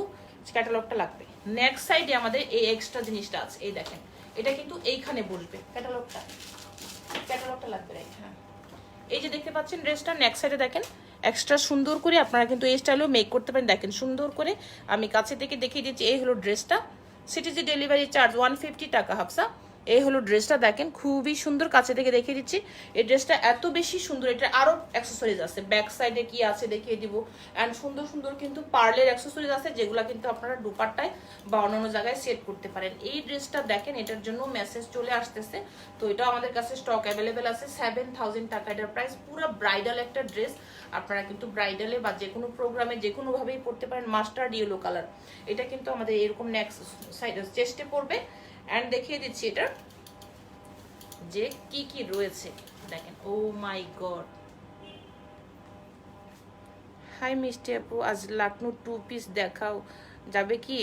ক্যাটালগটা লাগবে। নেক্সট সাইডে আমাদের এই এক্সট্রা জিনিসটা আছে, এই দেখেন এটা কিন্তু এইখানে বসবে। ক্যাটালগটা লাগবে, রাইট? হ্যাঁ, এই যে দেখতে পাচ্ছেন ড্রেসটা নেক্সট সাইডে দেখেন এক্সট্রা সুন্দর করে আপনারা কিন্তু এই স্টাইলেও মেক করতে পারেন। দেখেন সুন্দর করে আমি কাছে থেকে দেখিয়ে দিচ্ছি। এই হলো ড্রেসটা, সিটিজি ডেলিভারি চার্জ 150 টাকা হাফসা। এই হলো ড্রেসটা, দেখেন খুবই সুন্দর, কাছে থেকে দেখিয়ে দিচ্ছি। এই ড্রেসটা এত বেশি সুন্দর, এটা আরো অ্যাক্সেসরিজ আছে, ব্যাক সাইডে কি আছে দেখিয়ে দিব। অ্যান্ড সুন্দর সুন্দর কিন্তু পার্লের অ্যাক্সেসরিজ আছে, যেগুলো কিন্তু আপনারা দুপাট্টায় বা অন্যান্য জায়গায় সেট করতে পারেন। এই ড্রেসটা দেখেন, এটার জন্য মেসেজ চলে আসতেছে, তো এটাও আমাদের কাছে স্টক অ্যাভেলেবেল আছে। 7000 টাকা এটার প্রাইস। পুরো ব্রাইডাল একটা ড্রেস, আপনারা কিন্তু ব্রাইডালে বা যে কোনো প্রোগ্রামে যে কোনোভাবেই পড়তে পারেন। মাস্টার্ড ইয়েলো কালার, এটা কিন্তু আমাদের এরকম নেক্সট সাইড চেস্টে পড়বে। অ্যান্ড দেখিয়ে দিচ্ছি এটার যে কি কি রয়েছে, দেখেন। ও মাই গড, হাই মিষ্টি আপু, আজ লাকনু 2 পিস দেখাও যাবে কি?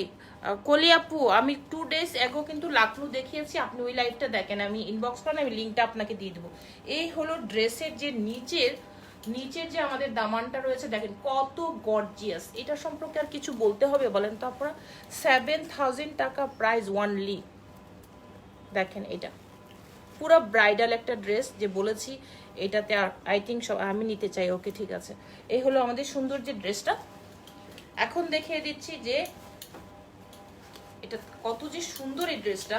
কলি আপু, আমি 2 days এগো কিন্তু লাকনু দেখিয়েছি, আপনি ওই লাইভটা দেখেন, আমি ইনবক্স করেন, আমি লিঙ্কটা আপনাকে দিয়ে দেবো। এই হলো ড্রেসের যে নিচের যে আমাদের দামানটা রয়েছে, দেখেন কত গর্জিয়াস। এটা সম্পর্কে আর কিছু বলতে হবে বলেন তো আপনারা? 7000 টাকা প্রাইস ওয়ানলি। দেখেন এটা পুরো ব্রাইডাল একটা ড্রেস, যে বলেছি এটাতে আই থিঙ্ক সব আমি নিতে চাই। ওকে, ঠিক আছে। এই হলো আমাদের সুন্দর যে ড্রেসটা। এখন দেখিয়ে দিচ্ছি যে এটা কত যে সুন্দর এই ড্রেসটা।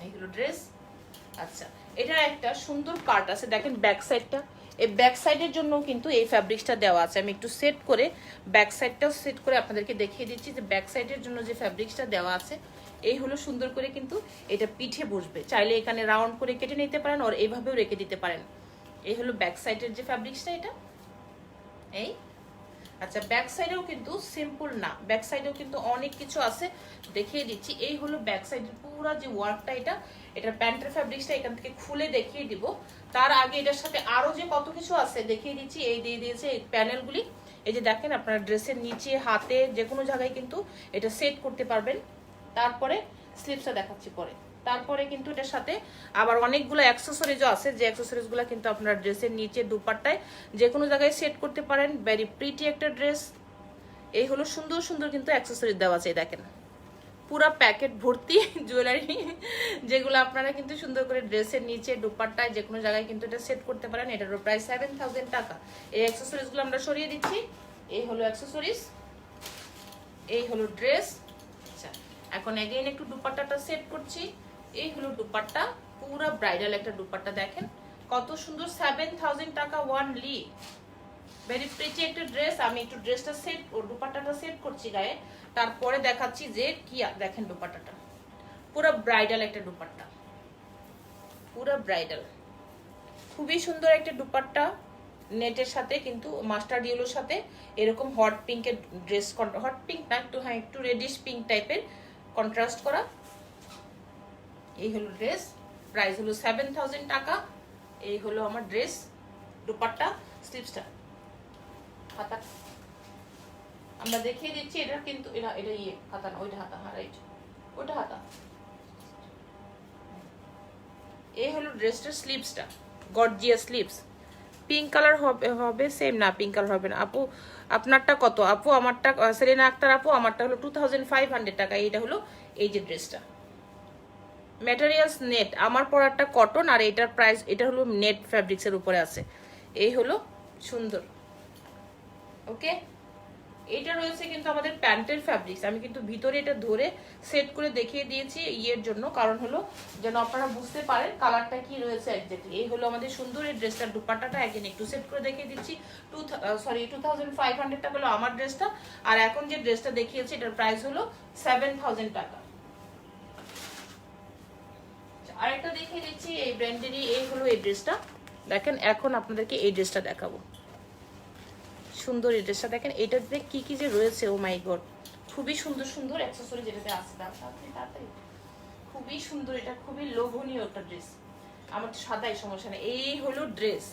এইগুলো ড্রেস। আচ্ছা, এটা একটা সুন্দর পার্ট আছে, দেখেন ব্যাক সাইডটা। এই ব্যাক সাইডের জন্য কিন্তু এই ফ্যাব্রিক্সটা দেওয়া আছে। আমি একটু সেট করে ব্যাক সাইডটাও সেট করে আপনাদেরকে দেখিয়ে দিচ্ছি যে ব্যাক সাইডের জন্য যে ফ্যাব্রিক্সটা দেওয়া আছে, এই হলো সুন্দর করে কিন্তু এটা পিঠে বসবে। চাইলে এখানে রাউন্ড করে কেটে নিতে পারেন, আর এইভাবেও রেখে দিতে পারেন। এই হলো ব্যাক সাইডের যে ফ্যাব্রিক্সটা, এটা এই। আচ্ছা, ব্যাক সাইডেও কিন্তু সিম্পল না, ব্যাক সাইডেও কিন্তু অনেক কিছু আছে, দেখিয়ে দিচ্ছি। এই হলো ব্যাক সাইডের পুরো যে ওয়ার্কটা, এটার প্যান্টের ফ্যাব্রিক্সটা এখান থেকে খুলে দেখিয়ে দিব। তার আগে এটার সাথে আরো যে কত কিছু আছে দেখিয়ে দিচ্ছি। এই দিয়ে দিয়েছে এই প্যানেলগুলি, এই যে দেখেন আপনারা ড্রেসের নিচে, হাতে, যে কোনো জায়গায় কিন্তু এটা সেট করতে পারবেন। তারপরে স্লিভসটা দেখাচ্ছি পরে। তারপরে কিন্তু এটার সাথে আবার অনেকগুলো অ্যাক্সেসরিজও আছে, যে অ্যাক্সেসরিজগুলো কিন্তু আপনার ড্রেসের নিচে, দুপাট্টায় যে কোনো জায়গায় সেট করতে পারেন। ভেরি প্রিটি একটা ড্রেস। এই হলো সুন্দর সুন্দর কিন্তু অ্যাক্সেসরিজ দেওয়া আছে, দেখেন পুরা প্যাকেট ভর্তি জুয়েলারি, যেগুলো আপনারা কিন্তু সুন্দর করে ড্রেসের নিচে, দুপাট্টায় যে কোনো জায়গায় কিন্তু এটা সেট করতে পারেন। এটারও প্রাইস 7000 টাকা। এই অ্যাক্সেসরিজগুলো আমরা সরিয়ে দিচ্ছি। এই হলো অ্যাক্সেসরিজ, এই হলো ড্রেস। আচ্ছা, এখন এগেইন একটু দুপাট্টাটা সেট করছি। এই হলো দুপাট্টা, পুরো ব্রাইডাল একটা দুপাট্টা দেখেন কত সুন্দর, 7000 টাকা ওয়ানলি। ভেরি প্রিটি একটা ড্রেস। আমি একটু ড্রেসটা সেট দুপাট্টাটা সেট করছি গায়ে, তারপরে দেখাচ্ছি যে কি। দেখেন দুপাট্টাটা পুরো ব্রাইডাল একটা দুপাট্টা, পুরো ব্রাইডাল, খুবই সুন্দর একটা দুপাট্টা। নেটের সাথে কিন্তু মাস্টার্ড ইয়েলোর সাথে এরকম হট পিঙ্কের ড্রেস, হট পিঙ্ক না, একটু হ্যাঁ একটু রেডিশ পিঙ্ক টাইপের কন্ট্রাস্ট করা। এই হলো ড্রেস, প্রাইস হলো 7000 টাকা। এই হলো আমার ড্রেস, দুপাট্টা, স্লিভসটা, হাতা আমরা দেখিয়ে দিচ্ছি। এটা কিন্তু এটা এটা ইয়ে হাতা না, ওইটা হাতা, হ্যাঁ রাইট, ওইটা হাতা। এই হলো ড্রেসটার স্লিভসটা, গর্জিয়াস স্লিভস। পিঙ্ক কালার হবে সেম না, পিঙ্ক কালার হবে না আপু। আপনারটা কত আপু? আমারটা সেরেনা আক্তার আপু, আমারটা হলো 2500 টাকা। এইটা হলো এই যে ড্রেসটা, ম্যাটেরিয়ালস নেট, আমার পরারটা কটন, আর এটার প্রাইস এটা হলো নেট ফ্যাব্রিক্সের উপরে আছে। এই হলো সুন্দর, ওকে। এটা রয়েছে কিন্তু আমাদের প্যান্টের ফ্যাব্রিক্স। আমি কিন্তু ভিতরে এটা ধরে সেট করে দেখিয়ে দিয়েছি ইয়ের জন্য, কারণ হলো যেন আপনারা বুঝতে পারেন কালারটা কি রয়েছে এক্স্যাক্টলি। এই হলো আমাদের সুন্দর এই ড্রেসটার দুপাট্টাটা, একদিন একটু সেট করে দেখিয়ে দিচ্ছি। 2500 টাকা হলো আমার ড্রেসটা, আর এখন যে ড্রেসটা দেখিয়েছি এটার প্রাইস হলো 7000 টাকা। আরেকটা দেখিয়ে দিচ্ছি এই ব্র্যান্ডেরই। এই হলো এই ড্রেসটা দেখেন, এখন আপনাদেরকে এই ড্রেসটা দেখাবো। সুন্দর এই ড্রেসটা দেখেন, এটাতে কি কি যে রয়েছে, ও মাই গড, খুবই সুন্দর সুন্দর অ্যাকসেসরি যেটাতে আছে। তাড়াতাড়ি, খুবই সুন্দর, এটা খুবই লোভনীয় একটা ড্রেস। আমার তো সাদাই সমস্যা নেই। এই হলো ড্রেস,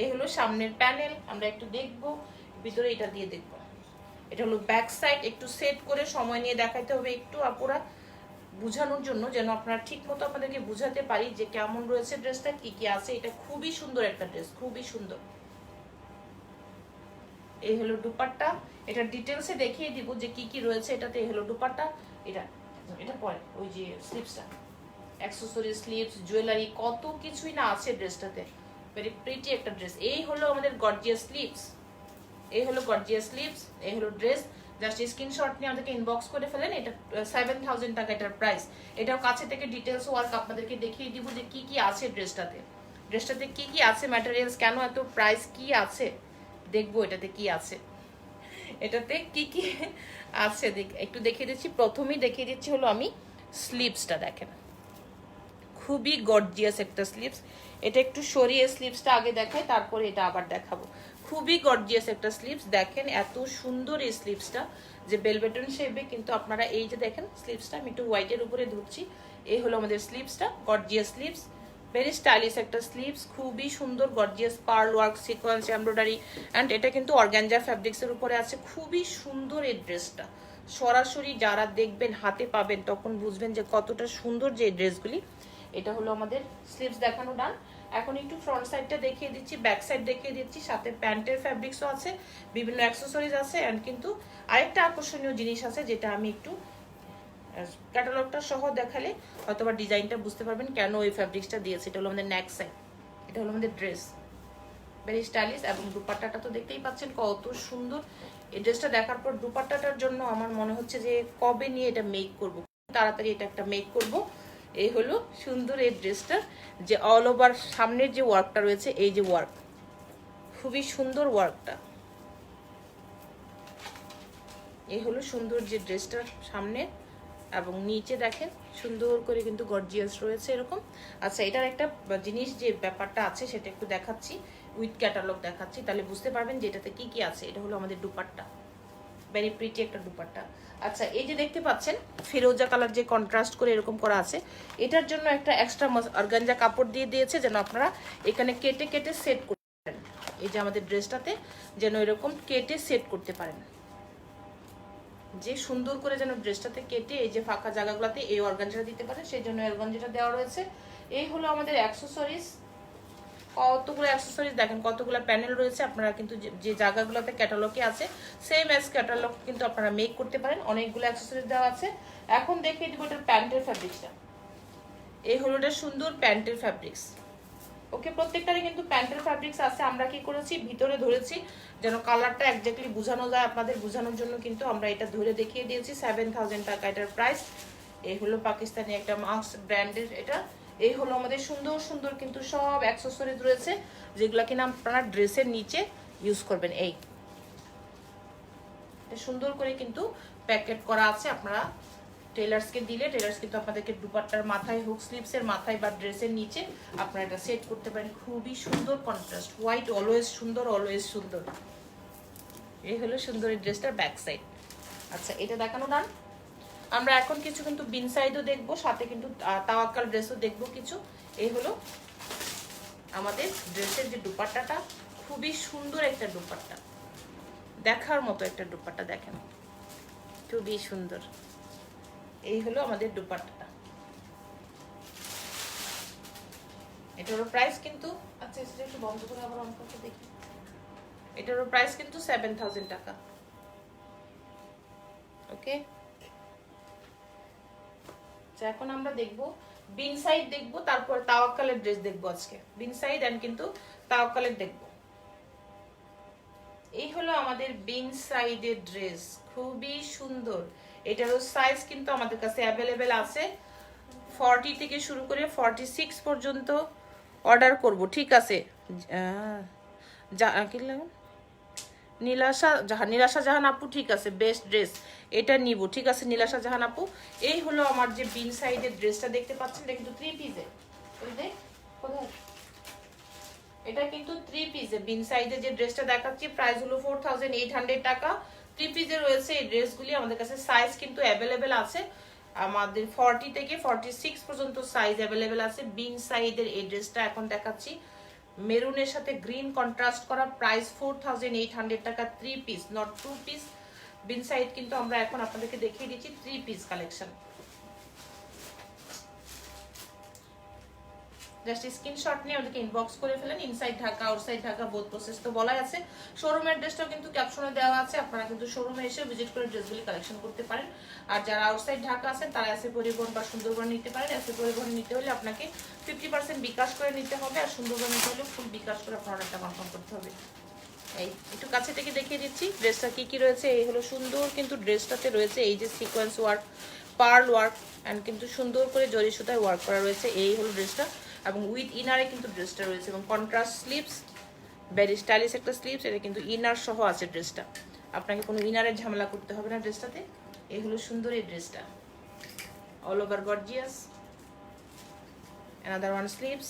এই হলো সামনের প্যানেল, আমরা একটু দেখবো, ভিতরে এটা দিয়ে দেখবো। এটা হলো ব্যাক সাইড, একটু সেট করে সময় নিয়ে দেখাইতে হবে একটু আপুরা, বুঝানোর জন্য, যেন আপনারা ঠিক মতো আপনাদেরকে বুঝাতে পারি যে কেমন রয়েছে ড্রেসটা, কি কি আছে। এটা খুবই সুন্দর একটা ড্রেস, খুবই সুন্দর। এই হলো দুপাট্টা, এটা ডিটেলসে দেখিয়ে দিব যে কি কি রয়েছে এটাতে। এই হলো দুপাট্টা, এটা এটা পরে ওই যে স্লিভসটা, অ্যাকসেসরি, স্লিভস, জুয়েলারি, কত কিছুই না আছে ড্রেসটাতে। ভেরি প্রিটি একটা ড্রেস। এই হলো আমাদের গর্জিয়াস স্লিভস, এই হলো গর্জিয়াস স্লিভস, এই হলো ড্রেস। জাস্ট স্ক্রিনশট নিয়ে আমাদেরকে ইনবক্স করে ফেলেন। এটা 7000 টাকা এটার প্রাইস। এটাও কাছে থেকে ডিটেলস ওয়ার্ক আপনাদেরকে দেখিয়ে দিব যে কি কি আছে ড্রেসটাতে, ড্রেসটাতে কি কি আছে, ম্যাটেরিয়ালস কেন এত প্রাইস, কি আছে দেখবো এটাতে কি আছে, এটাতে কি কি আছে একটু দেখিয়ে দিচ্ছি। প্রথমেই দেখিয়ে দিচ্ছি হলো আমি স্লিভসটা দেখেন, খুবই গর্জিয়াস একটা স্লিভস। এটা একটু সরিয়ে স্লিভসটা আগে দেখাই, তারপরে এটা আবার দেখাবো। খুবই গর্জিয়াস একটা স্লিভস দেখেন, এত সুন্দর এই স্লিভসটা যে বেলবেটন শেপে। কিন্তু আপনারা এই যে দেখেন স্লিভসটা, আমি একটু হোয়াইটের উপরে ধরছি। এই হলো আমাদের স্লিভসটা, গর্জিয়াস স্লিভস, ভেরি স্টাইলিশ একটা স্লিভস, খুবই সুন্দর gorgeous pearl work, sequence, embroidery, and এটা কিন্তু অর্গানজা ফ্যাব্রিক্সের উপরে আছে। খুবই সুন্দর এই ড্রেসটা, সরাসরি যারা দেখবেন হাতে পাবেন তখন বুঝবেন যে কতটা সুন্দর যে ড্রেসগুলি। এটা হলো আমাদের স্লিভস দেখানো ডান। এখন একটু ফ্রন্ট সাইডটা দেখিয়ে দিচ্ছি, ব্যাক সাইড দেখিয়ে দিচ্ছি, সাথে প্যান্টের ফ্যাব্রিক্সও আছে, বিভিন্ন অ্যাক্সেসরিজ আছে, অ্যান্ড কিন্তু আরেকটা আকর্ষণীয় জিনিস আছে যেটা আমি একটু ক্যাটালগটা সহ দেখালে হয়তোবা ডিজাইনটা বুঝতে পারবেন কেন ওই ফ্যাব্রিক্সটা দিয়েছে। এটা হলো আমাদের নেক সাইড, এটা হলো আমাদের ড্রেস, ভেরি স্টাইলিশ। এবং দুপাট্টাটা তো দেখতেই পাচ্ছেন কত সুন্দর। এই ড্রেসটা দেখার পর দুপাট্টাটার জন্য আমার মনে হচ্ছে যে কবে নিয়ে এটা মেক করব, তাড়াতাড়ি এটা একটা মেক করব। এই হলো সুন্দর এই ড্রেসটা, যে অল ওভার সামনের যে ওয়ার্কটা রয়েছে, এই যে ওয়ার্ক, খুবই সুন্দর ওয়ার্কটা। এই হলো সুন্দর যে ড্রেসটার সামনে এবং নিচে দেখেন সুন্দর করে কিন্তু গর্জিয়াস রয়েছে এরকম। আচ্ছা, এটার একটা জিনিস যে ব্যাপারটা আছে সেটা একটু দেখাচ্ছি, উইথ ক্যাটালগ দেখাচ্ছি, তাহলে বুঝতে পারবেন যে এটাতে কি কি আছে। এটা হলো আমাদের দুপাট্টা, ভেরি প্রিটি একটা দুপাট্টা। আচ্ছা, এই যে দেখতে পাচ্ছেন ফিরোজা কালার যে কন্ট্রাস্ট করে এরকম করা আছে, এটার জন্য একটা এক্সট্রা অর্গানজা কাপড় দিয়ে দিয়েছে যেন আপনারা এখানে কেটে কেটে সেট করতে পারেন। এই যে আমাদের ড্রেসটাতে যেন এরকম কেটে সেট করতে পারেন, যে সুন্দর করে যেন ড্রেসটাতে কেটে এই যে ফাঁকা জায়গাগুলোতে এই অর্গানজাটা দিতে পারে, সেই জন্য অর্গানজাটা দেওয়া রয়েছে। এই হলো আমাদের অ্যাক্সেসরিজ, কতগুলো অ্যাক্সেসরিজ দেখেন, কতগুলো প্যানেল রয়েছে। আপনারা কিন্তু যে জায়গাগুলোতে ক্যাটালগে আছে সেম অ্যাজ ক্যাটালগ কিন্তু আপনারা মেক করতে পারেন, অনেকগুলো অ্যাক্সেসরিজ দেওয়া আছে। এখন দেখিয়ে দিব এটার প্যান্টের ফ্যাব্রিক্সটা। এই হলো এটা সুন্দর প্যান্টের ফ্যাব্রিক্স, ওকে। প্রত্যেকটারই কিন্তু প্যান্টের ফ্যাব্রিক্স আছে। আমরা কি করেছি, ভিতরে ধরেছি যেন কালারটা একজাক্টলি বোঝানো যায়, আপনাদের বোঝানোর জন্য কিন্তু আমরা এটা ধরে দেখিয়ে দিয়েছি। 7000 টাকা এটার প্রাইস। এই হলো পাকিস্তানি একটা মাস্ক ব্র্যান্ডের এটা। এই হলো আমাদের সুন্দর সুন্দর কিন্তু সব অ্যাক্সেসরিজ রয়েছে, যেগুলো কিনা আপনারা ড্রেসের নিচে ইউজ করবেন। এই সুন্দর করে কিন্তু প্যাকেট করা আছে, আপনারা টেলার্সকে দিলে টেলার্স কিন্তু আপনাদেরকে দুপাট্টার মাথায়, হুক স্লিভসের মাথায় বা ড্রেসের নিচে আপনারা এটা সেট করতে পারেন। খুবই সুন্দর কন্ট্রাস্ট, হোয়াইট অলওয়েজ সুন্দর, অলওয়েজ সুন্দর। এই হলো সুন্দর এই ড্রেসটার ব্যাক সাইড। আচ্ছা, এটা দেখানো ডান। আমরা এখন কিছু কিন্তু বিন সাইডও দেখবো, সাথে কিন্তু তাওয়াক্কাল ড্রেসও দেখবো কিছু। এই হলো আমাদের ড্রেসের যে দুপাট্টাটা, খুবই সুন্দর একটা দুপাট্টা, দেখার মতো একটা দুপাট্টা, দেখেন খুবই সুন্দর। এই হলো আমাদের দুপাট্টাটা। এটারও প্রাইস কিন্তু, আচ্ছা এটা একটু বন্ধ করে আবার অঙ্ক করতে দেখি, এটারও প্রাইস কিন্তু 7000 টাকা। ওকে, এখন আমরা দেখবো বিন সাইড দেখবো, তারপর তাওয়াক্কালের ড্রেস দেখবো। আজকে বিন সাইড এন্ড কিন্তু তাওয়াক্কালের দেখবো। এই হলো আমাদের বিন সাইডের ড্রেস, খুবই সুন্দর। এটারও সাইজ কিন্তু আমাদের কাছে অ্যাভেলেবেল আছে, 40 থেকে শুরু করে 46 পর্যন্ত অর্ডার করব। ঠিক আছে, নীলাশা জাহান আপু, ঠিক আছে, বেস্ট ড্রেস, এটা নিব। ঠিক আছে নীলাশা জাহান আপু, এই হলো আমার যে বিন সাইডের ড্রেসটা দেখতে পাচ্ছেন, এটা কিন্তু 3 পিসে। এটা কিন্তু 3 পিসে বিন সাইডে যে ড্রেসটা দেখাচ্ছি, প্রাইস হলো 4800 টাকা। 3 পিসে রয়েছে এই ড্রেসগুলি, আমাদের কাছে সাইজ কিন্তু অ্যাভেলেবেল আছে, আমাদের 40 থেকে 46 পর্যন্ত সাইজ অ্যাভেলেবেল আছে। বিন সাইডের এই ড্রেসটা এখন দেখাচ্ছি, মেরুনের সাথে গ্রিন কন্ট্রাস্ট করা, প্রাইস 4800 টাকা। 3 পিস, নট 2 পিস। বিন সাইড কিন্তু আমরা এখন আপনাদেরকে দেখিয়ে দিচ্ছি 3 পিস কালেকশন। জাস্ট স্ক্রিনশট নিয়ে ওদেরকে ইনবক্স করে ফেলেন। Inside Dhaka, outside Dhaka, both process তো বলাই আছে। শোরুমের ড্রেসটাও কিন্তু ক্যাপশনে দেওয়া আছে, আপনারা কিন্তু শোরুমে এসে ভিজিট করে ড্রেসগুলি কালেকশন করতে পারেন। আর যারা আউটসাইড ঢাকা আছেন তারা এসে পরিবহন বা সুন্দরবন নিতে পারেন। এসে পরিবহন নিতে হলে আপনাকে 50% বিকাশ করে নিতে হবে, আর সুন্দরবন নিতে হলে ফুল বিকাশ করে আপনার অর্ডারটা কনফার্ম করতে হবে। এই একটু কাছে থেকে দেখিয়ে দিচ্ছি ড্রেসটা কি কি রয়েছে। এই হলো সুন্দর কিন্তু ড্রেসটাতে রয়েছে এই যে sequence work, pearl work and কিন্তু সুন্দর করে জরি সুতায় ওয়ার্ক করা রয়েছে। এই হলো ড্রেসটা, এবং উইথ ইনারে কিন্তু ড্রেসটা রয়েছে, এবং কন্ট্রাস্ট স্লিভস, ভেরি স্টাইলিশ একটা স্লিভস। এটা কিন্তু ইনার সহ আছে ড্রেসটা, আপনাকে কোনো ইনারের ঝামেলা করতে হবে না ড্রেসটাতে। এই হলো সুন্দর এই ড্রেসটা, all over gorgeous. Another one sleeves.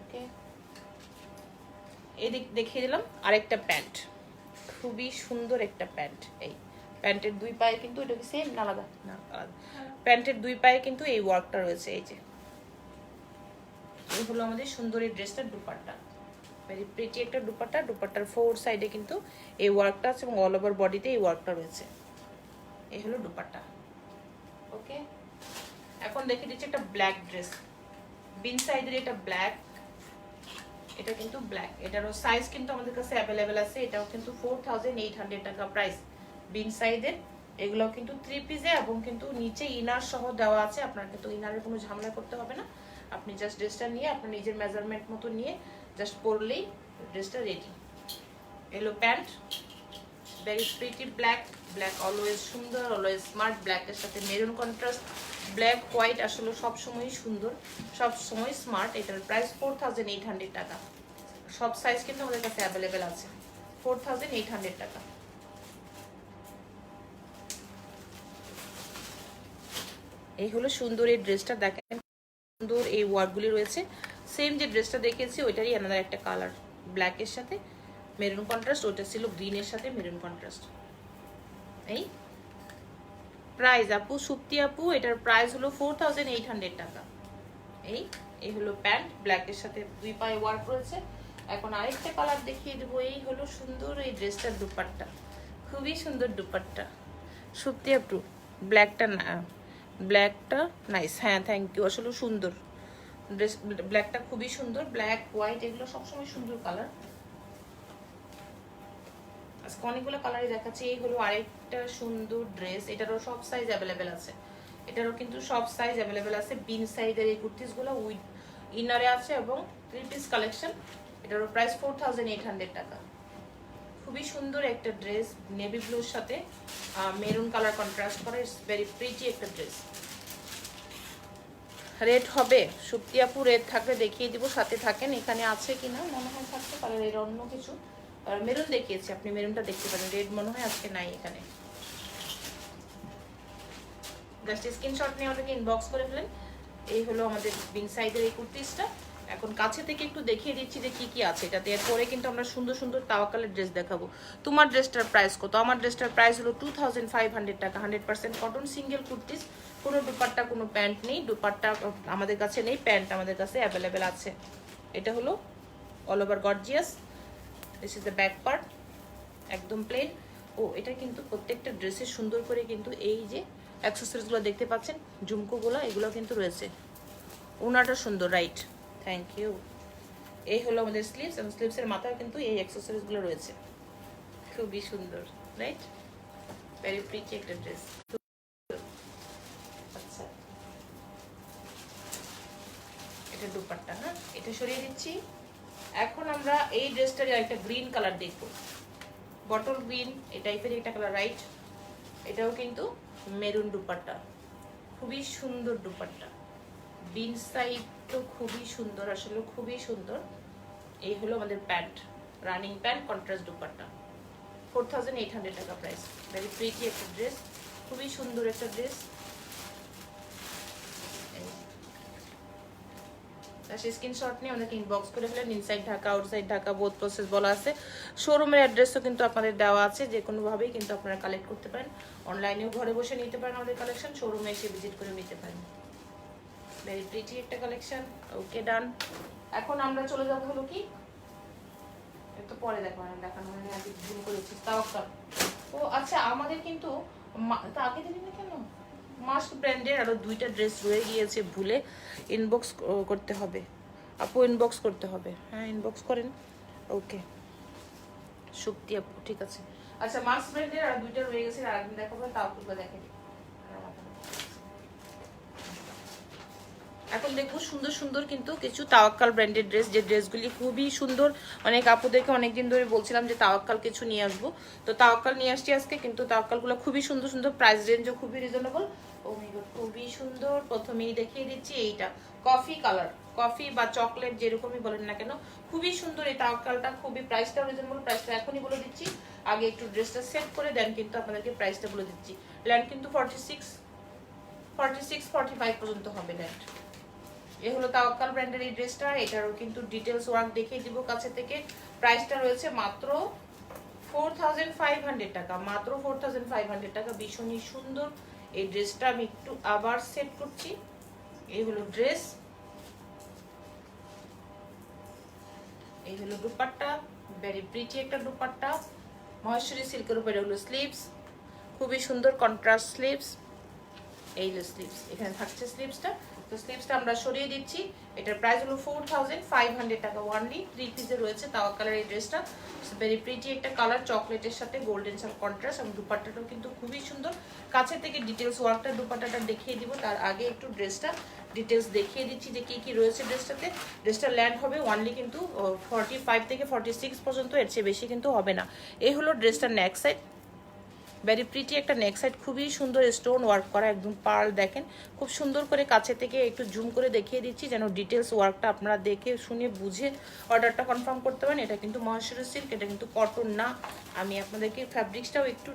Okay, এদিক দেখিয়ে দিলাম আরেকটা প্যান্ট, খুবই সুন্দর একটা প্যান্ট। এই প্যান্টের দুই পায়ে কিন্তু, এটা কি সেম না আলাদা? না আলাদা। প্যান্টের দুই পায়ে কিন্তু এই ওয়ার্কটা রয়েছে। এই যে এই হলো আমাদের সুন্দর এই ড্রেসটার দুপাট্টা, ভেরি প্রিটি একটা দুপাট্টা। দুপাট্টার 4 সাইডে কিন্তু এই ওয়ার্কটা আছে, এবং অল ওভার বডিতে এই ওয়ার্কটা রয়েছে। এই হলো দুপাট্টা। ওকে, এখন দেখে দিচ্ছি একটা ব্ল্যাক ড্রেস, বিন সাইডের এটা ব্ল্যাক, এটা কিন্তু ব্ল্যাক। এটারও সাইজ কিন্তু আমাদের কাছে অ্যাভেলেবেল আছে, এটাও কিন্তু 4800 টাকা প্রাইস বিন সাইডের। এগুলো কিন্তু 3 পিসে, এবং কিন্তু নিচে ইনার সহ দেওয়া আছে, আপনার কিন্তু ইনারের কোনো ঝামেলা করতে হবে না। আপনি জাস্ট ড্রেসটা নিয়ে আপনার নিজের মেজারমেন্ট মতো নিয়ে জাস্ট পরলেই ড্রেসটা রেডি। এলো pant, very pretty black, black always সুন্দর, অলওয়েজ স্মার্ট। ব্ল্যাকের সাথে মেরুন কন্ট্রাস্ট, ব্ল্যাক হোয়াইট আসলে সবসময় সুন্দর, সবসময় স্মার্ট। এটার প্রাইস 4800 টাকা। সব সাইজ কিন্তু আমাদের কাছে অ্যাভেলেবেল আছে, 4800 টাকা। এই হলো সুন্দর এই ড্রেসটা, দেখেন সুন্দর এই ওয়ার্কগুলি রয়েছে। সেম যে ড্রেসটা দেখেছি ওইটারই আলাদা একটা কালার, ব্ল্যাকের সাথে মেরুন কন্ট্রাস্ট, ওইটা ছিল গ্রিনের সাথে মেরুন কন্ট্রাস্ট। এই প্রাইস আপু, সুপ্তি আপু, এটার প্রাইস হলো 4800 টাকা। এই হলো প্যান্ট, ব্ল্যাকের সাথে দুই পায়ে ওয়ার্ক রয়েছে। এখন আরেকটা কালার দেখিয়ে দেবো। এই হলো সুন্দর এই ড্রেসটার দুপাট্টা, খুবই সুন্দর দুপাট্টা। সুপ্তি আপু, ব্ল্যাকটা না, ব্ল্যাকটা নাইস, হ্যাঁ থ্যাংক ইউ, আসলে সুন্দর ড্রেস, ব্ল্যাকটা খুবই সুন্দর। ব্ল্যাক হোয়াইট এগুলো সবসময় সুন্দর কালার। আজকে অনেকগুলো কালারই দেখাচ্ছি। এই হলো আরেকটা সুন্দর ড্রেস, এটারও সব সাইজ অ্যাভেলেবেল আছে, এটারও কিন্তু সব সাইজ অ্যাভেলেবেল আছে। বিন সাইজের এই কুর্তিসগুলো উইথ ইনারে আছে, এবং 3 পিস কালেকশন। এটারও প্রাইস 4800 টাকা। খুবই সুন্দর একটা ড্রেস, নেভি ব্লুর সাথে মেরুন কালার কন্ট্রাস্ট করে, ইটস ভেরি প্রিটি একটা ড্রেস। রেড হবে? সুপ্তি আপু রেড থাকলে দেখিয়ে দিব, সাথে থাকেন। এখানে আছে কিনা মনে হয় থাকতে পারে রেড, অন্য কিছু মেরুন দেখিয়েছি, আপনি মেরুনটা দেখতে পারেন, রেড মনে হয় আজকে নাই এখানে। জাস্ট স্ক্রিনশট নিয়ে ওটাকে ইনবক্স করে ফেলেন। এই হলো আমাদের বিন সাইডের এই কুর্তিসটা। এখন কাছে থেকে একটু দেখিয়ে দিচ্ছি যে কি কি আছে এটাতে। এরপরে কিন্তু আমরা সুন্দর সুন্দর তাওয়াক্কালের ড্রেস দেখাবো। তোমার ড্রেসটার প্রাইস কত? আমার ড্রেসটার প্রাইস হলো 2500 টাকা। 100% কটন সিঙ্গেল কুর্তিস, কোনো দুপাট্টা কোনো প্যান্ট নেই। দুপাট্টা আমাদের কাছে নেই, প্যান্ট আমাদের কাছে অ্যাভেলেবেল আছে। এটা হলো all over gorgeous. This is the back part, একদম প্লেন। ও এটা কিন্তু প্রত্যেকটা ড্রেসে সুন্দর করে কিন্তু এই যে অ্যাক্সেসরিজগুলো দেখতে পাচ্ছেন, ঝুমকোগুলো, এগুলো কিন্তু রয়েছে। ওনাটা সুন্দর, রাইট, থ্যাংক ইউ। এই হলো আমাদের স্লিভস, এবং স্লিভসের মাথায় কিন্তু এই অ্যাক্সেসরিজগুলো রয়েছে, খুবই সুন্দর, রাইট? ভেরি প্রিটি একটা ড্রেস। আচ্ছা, এটা দুপাট্টা, হ্যাঁ, এটা সরিয়ে দিচ্ছি। এখন আমরা এই ড্রেসটার একটা গ্রিন কালার দেখবো, বটল গ্রিন এই টাইপের একটা কালার, রাইট? এটাও কিন্তু মেরুন দুপাট্টা, খুবই সুন্দর দুপাট্টা। বিন সাইড তো খুবই সুন্দর, আসলে খুবই সুন্দর। এই হলো আমাদের pant, running pant, contrast dupatta. 4800 টাকা প্রাইস। ভেরি প্রিটি একটা ড্রেস, খুবই সুন্দর একটা ড্রেস। স্ক্রিনশট নিয়ে আমাদেরকে ইনবক্স করে ফেলেন। Inside Dhaka, outside Dhaka both process বলা আছে। শোরুমের অ্যাড্রেসও কিন্তু আপনাদের দেওয়া আছে, যে কোনোভাবেই কিন্তু আপনারা কালেক্ট করতে পারেন। অনলাইনেও ঘরে বসে নিতে পারেন আমাদের কালেকশন, শোরুমে এসে ভিজিট করে নিতে পারেন। ভেরি প্রিটি একটা কালেকশন। ওকে, ডান। এখন আমরা চলে যাবো হলো কি, একটু পরে দেখানো মানে আগে ভুল করেছি, তাওয়াক্কাল। ও আচ্ছা, আমাদের কিন্তু তা আগে দিলি না কেন? মাস্ক ব্র্যান্ডের আরো 2টা ড্রেস রয়ে গিয়েছে, ভুলে ইনবক্স করতে হবে আপু, ইনবক্স করতে হবে। হ্যাঁ, ইনবক্স করেন। ওকে, শক্তি আপু, ঠিক আছে। আচ্ছা, মাস্ক ব্র্যান্ডের আর 2টা রয়ে গেছে, আর একদিন দেখাবো, তাওয়াক্কাল দেখেন। এখন দেখবো সুন্দর সুন্দর কিন্তু কিছু তাওয়াক্কাল ব্র্যান্ডের ড্রেস, যে ড্রেসগুলি খুবই সুন্দর। অনেক আপুদেরকে অনেকদিন ধরে বলছিলাম যে তাওয়াক্কাল কিছু নিয়ে আসবো, তো তাওয়াক্কাল নিয়ে আসছি আজকে। কিন্তু তাওয়াক্কালগুলো খুবই সুন্দর সুন্দর, প্রাইস রেঞ্জও খুবই রিজনেবল। ও মাই গড, খুবই সুন্দর। প্রথমেই দেখিয়ে দিচ্ছি এইটা, কফি কালার, কফি বা চকলেট যেরকমই বলেন না কেন, খুবই সুন্দর এই তাওয়াক্কালটা। খুবই প্রাইসটা রিজনেবল, প্রাইসটা এখনই বলে দিচ্ছি। আগে একটু ড্রেসটা সেট করে দেন, কিন্তু আপনাদেরকে প্রাইসটা বলে দিচ্ছি। ল্যান্ড কিন্তু 46-45 পর্যন্ত হবে ল্যান্ড। এ হলো তাওয়াক্কাল ব্র্যান্ডের এই ড্রেসটা। এটারও কিন্তু ডিটেলস ওয়ার্ক দেখিয়ে দিব কাছে থেকে। প্রাইসটা রয়েছে মাত্র 4500 টাকা, মাত্র 4500 টাকা। ভীষণই সুন্দর এই ড্রেসটা। আমি একটু আবার সেট করছি। এই হলো ড্রেস, এই হলো দুপাট্টা, ভেরি প্রিটি একটা দুপাট্টা, মহেশ্বরী সিল্কের উপরে হলো স্লিভস, খুবই সুন্দর কন্ট্রাস্ট স্লিভস। এই হলো স্লিভস, এখানে থাকছে স্লিভসটা। তো স্লিভসটা আমরা সরিয়ে দিচ্ছি। এটার প্রাইস হলো 4500 টাকা ওয়ানলি। 3 পিসে রয়েছে তাওয়াক্কালের এই ড্রেসটা। ভেরি প্রিটি একটা কালার, চকলেটের সাথে গোল্ডেন সাথে কন্ট্রাস্ট, এবং দুপাট্টাটাও কিন্তু খুবই সুন্দর। কাছে থেকে ডিটেলস ওয়ার্কটা দুপাট্টাটা দেখিয়ে দিব, তার আগে একটু ড্রেসটা ডিটেলস দেখিয়ে দিচ্ছি যে কি কি রয়েছে ড্রেসটাতে। ড্রেসটা ল্যান্ড হবে ওয়ানলি কিন্তু 45 থেকে 46 পর্যন্ত, এর চেয়ে বেশি কিন্তু হবে না। এই হলো ড্রেসটার নেক সাইড, ভেরি প্রিটি একটা নেক সাইড, খুবই সুন্দর স্টোন ওয়ার্ক করা, একদম পার্ল। দেখেন খুব সুন্দর করে কাছে থেকে একটু জুম করে দেখিয়ে দিচ্ছি, যেন ডিটেলস ওয়ার্কটা আপনারা দেখে শুনে বুঝে অর্ডারটা কনফার্ম করতে পারেন। এটা কিন্তু মহেশ্বরী সিল্ক, এটা কিন্তু কটন না। আমি আপনাদেরকে ফ্যাব্রিক্সটাও একটু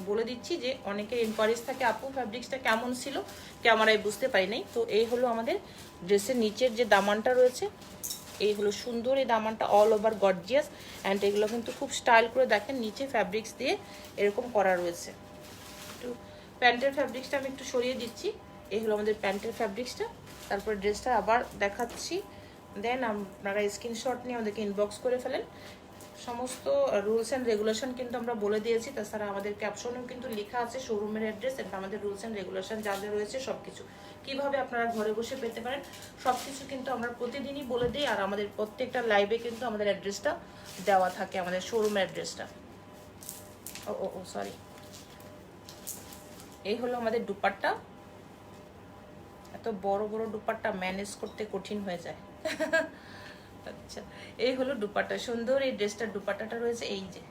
বলে দিচ্ছি, যে অনেকের এনকোয়ারিজ থাকে আপু ফ্যাব্রিক্সটা কেমন ছিল, ক্যামেরায় বুঝতে পারি নাই। তো এই হলো আমাদের ড্রেসের নিচের যে দামানটা রয়েছে, এই হলো সুন্দর এই দামানটা, অল ওভার গর্জিয়াস। অ্যান্ড এগুলো কিন্তু খুব স্টাইল করে দেখেন, নিচে ফ্যাব্রিক্স দিয়ে এরকম করা রয়েছে। একটু প্যান্টের ফ্যাব্রিক্সটা আমি একটু সরিয়ে দিচ্ছি। এই হলো আমাদের প্যান্টের ফ্যাব্রিক্সটা। তারপর ড্রেসটা আবার দেখাচ্ছি, দেন আপনারা স্ক্রিনশট নিয়ে আমাদেরকে ইনবক্স করে ফেলেন। সমস্ত রুলস অ্যান্ড রেগুলেশন কিন্তু আমরা বলে দিয়েছি, তাছাড়া আমাদের ক্যাপশনেও কিন্তু লেখা আছে শোরুমের অ্যাড্রেস, এটা আমাদের রুলস অ্যান্ড রেগুলেশন যা যা রয়েছে সব কিছু, কীভাবে আপনারা ঘরে বসে পেতে পারেন সব কিছু কিন্তু আমরা প্রতিদিনই বলে দিই। আর আমাদের প্রত্যেকটা লাইভে কিন্তু আমাদের অ্যাড্রেসটা দেওয়া থাকে, আমাদের শোরুমের অ্যাড্রেসটা। ও ও ও সরি, এই হলো আমাদের দুপাট্টা। এত বড় বড় দুপাট্টা ম্যানেজ করতে কঠিন হয়ে যায়। আচ্ছা, এই হলো দুপাট্টা, সুন্দর এই ড্রেসটার দুপাট্টাটা রয়েছে এই যে,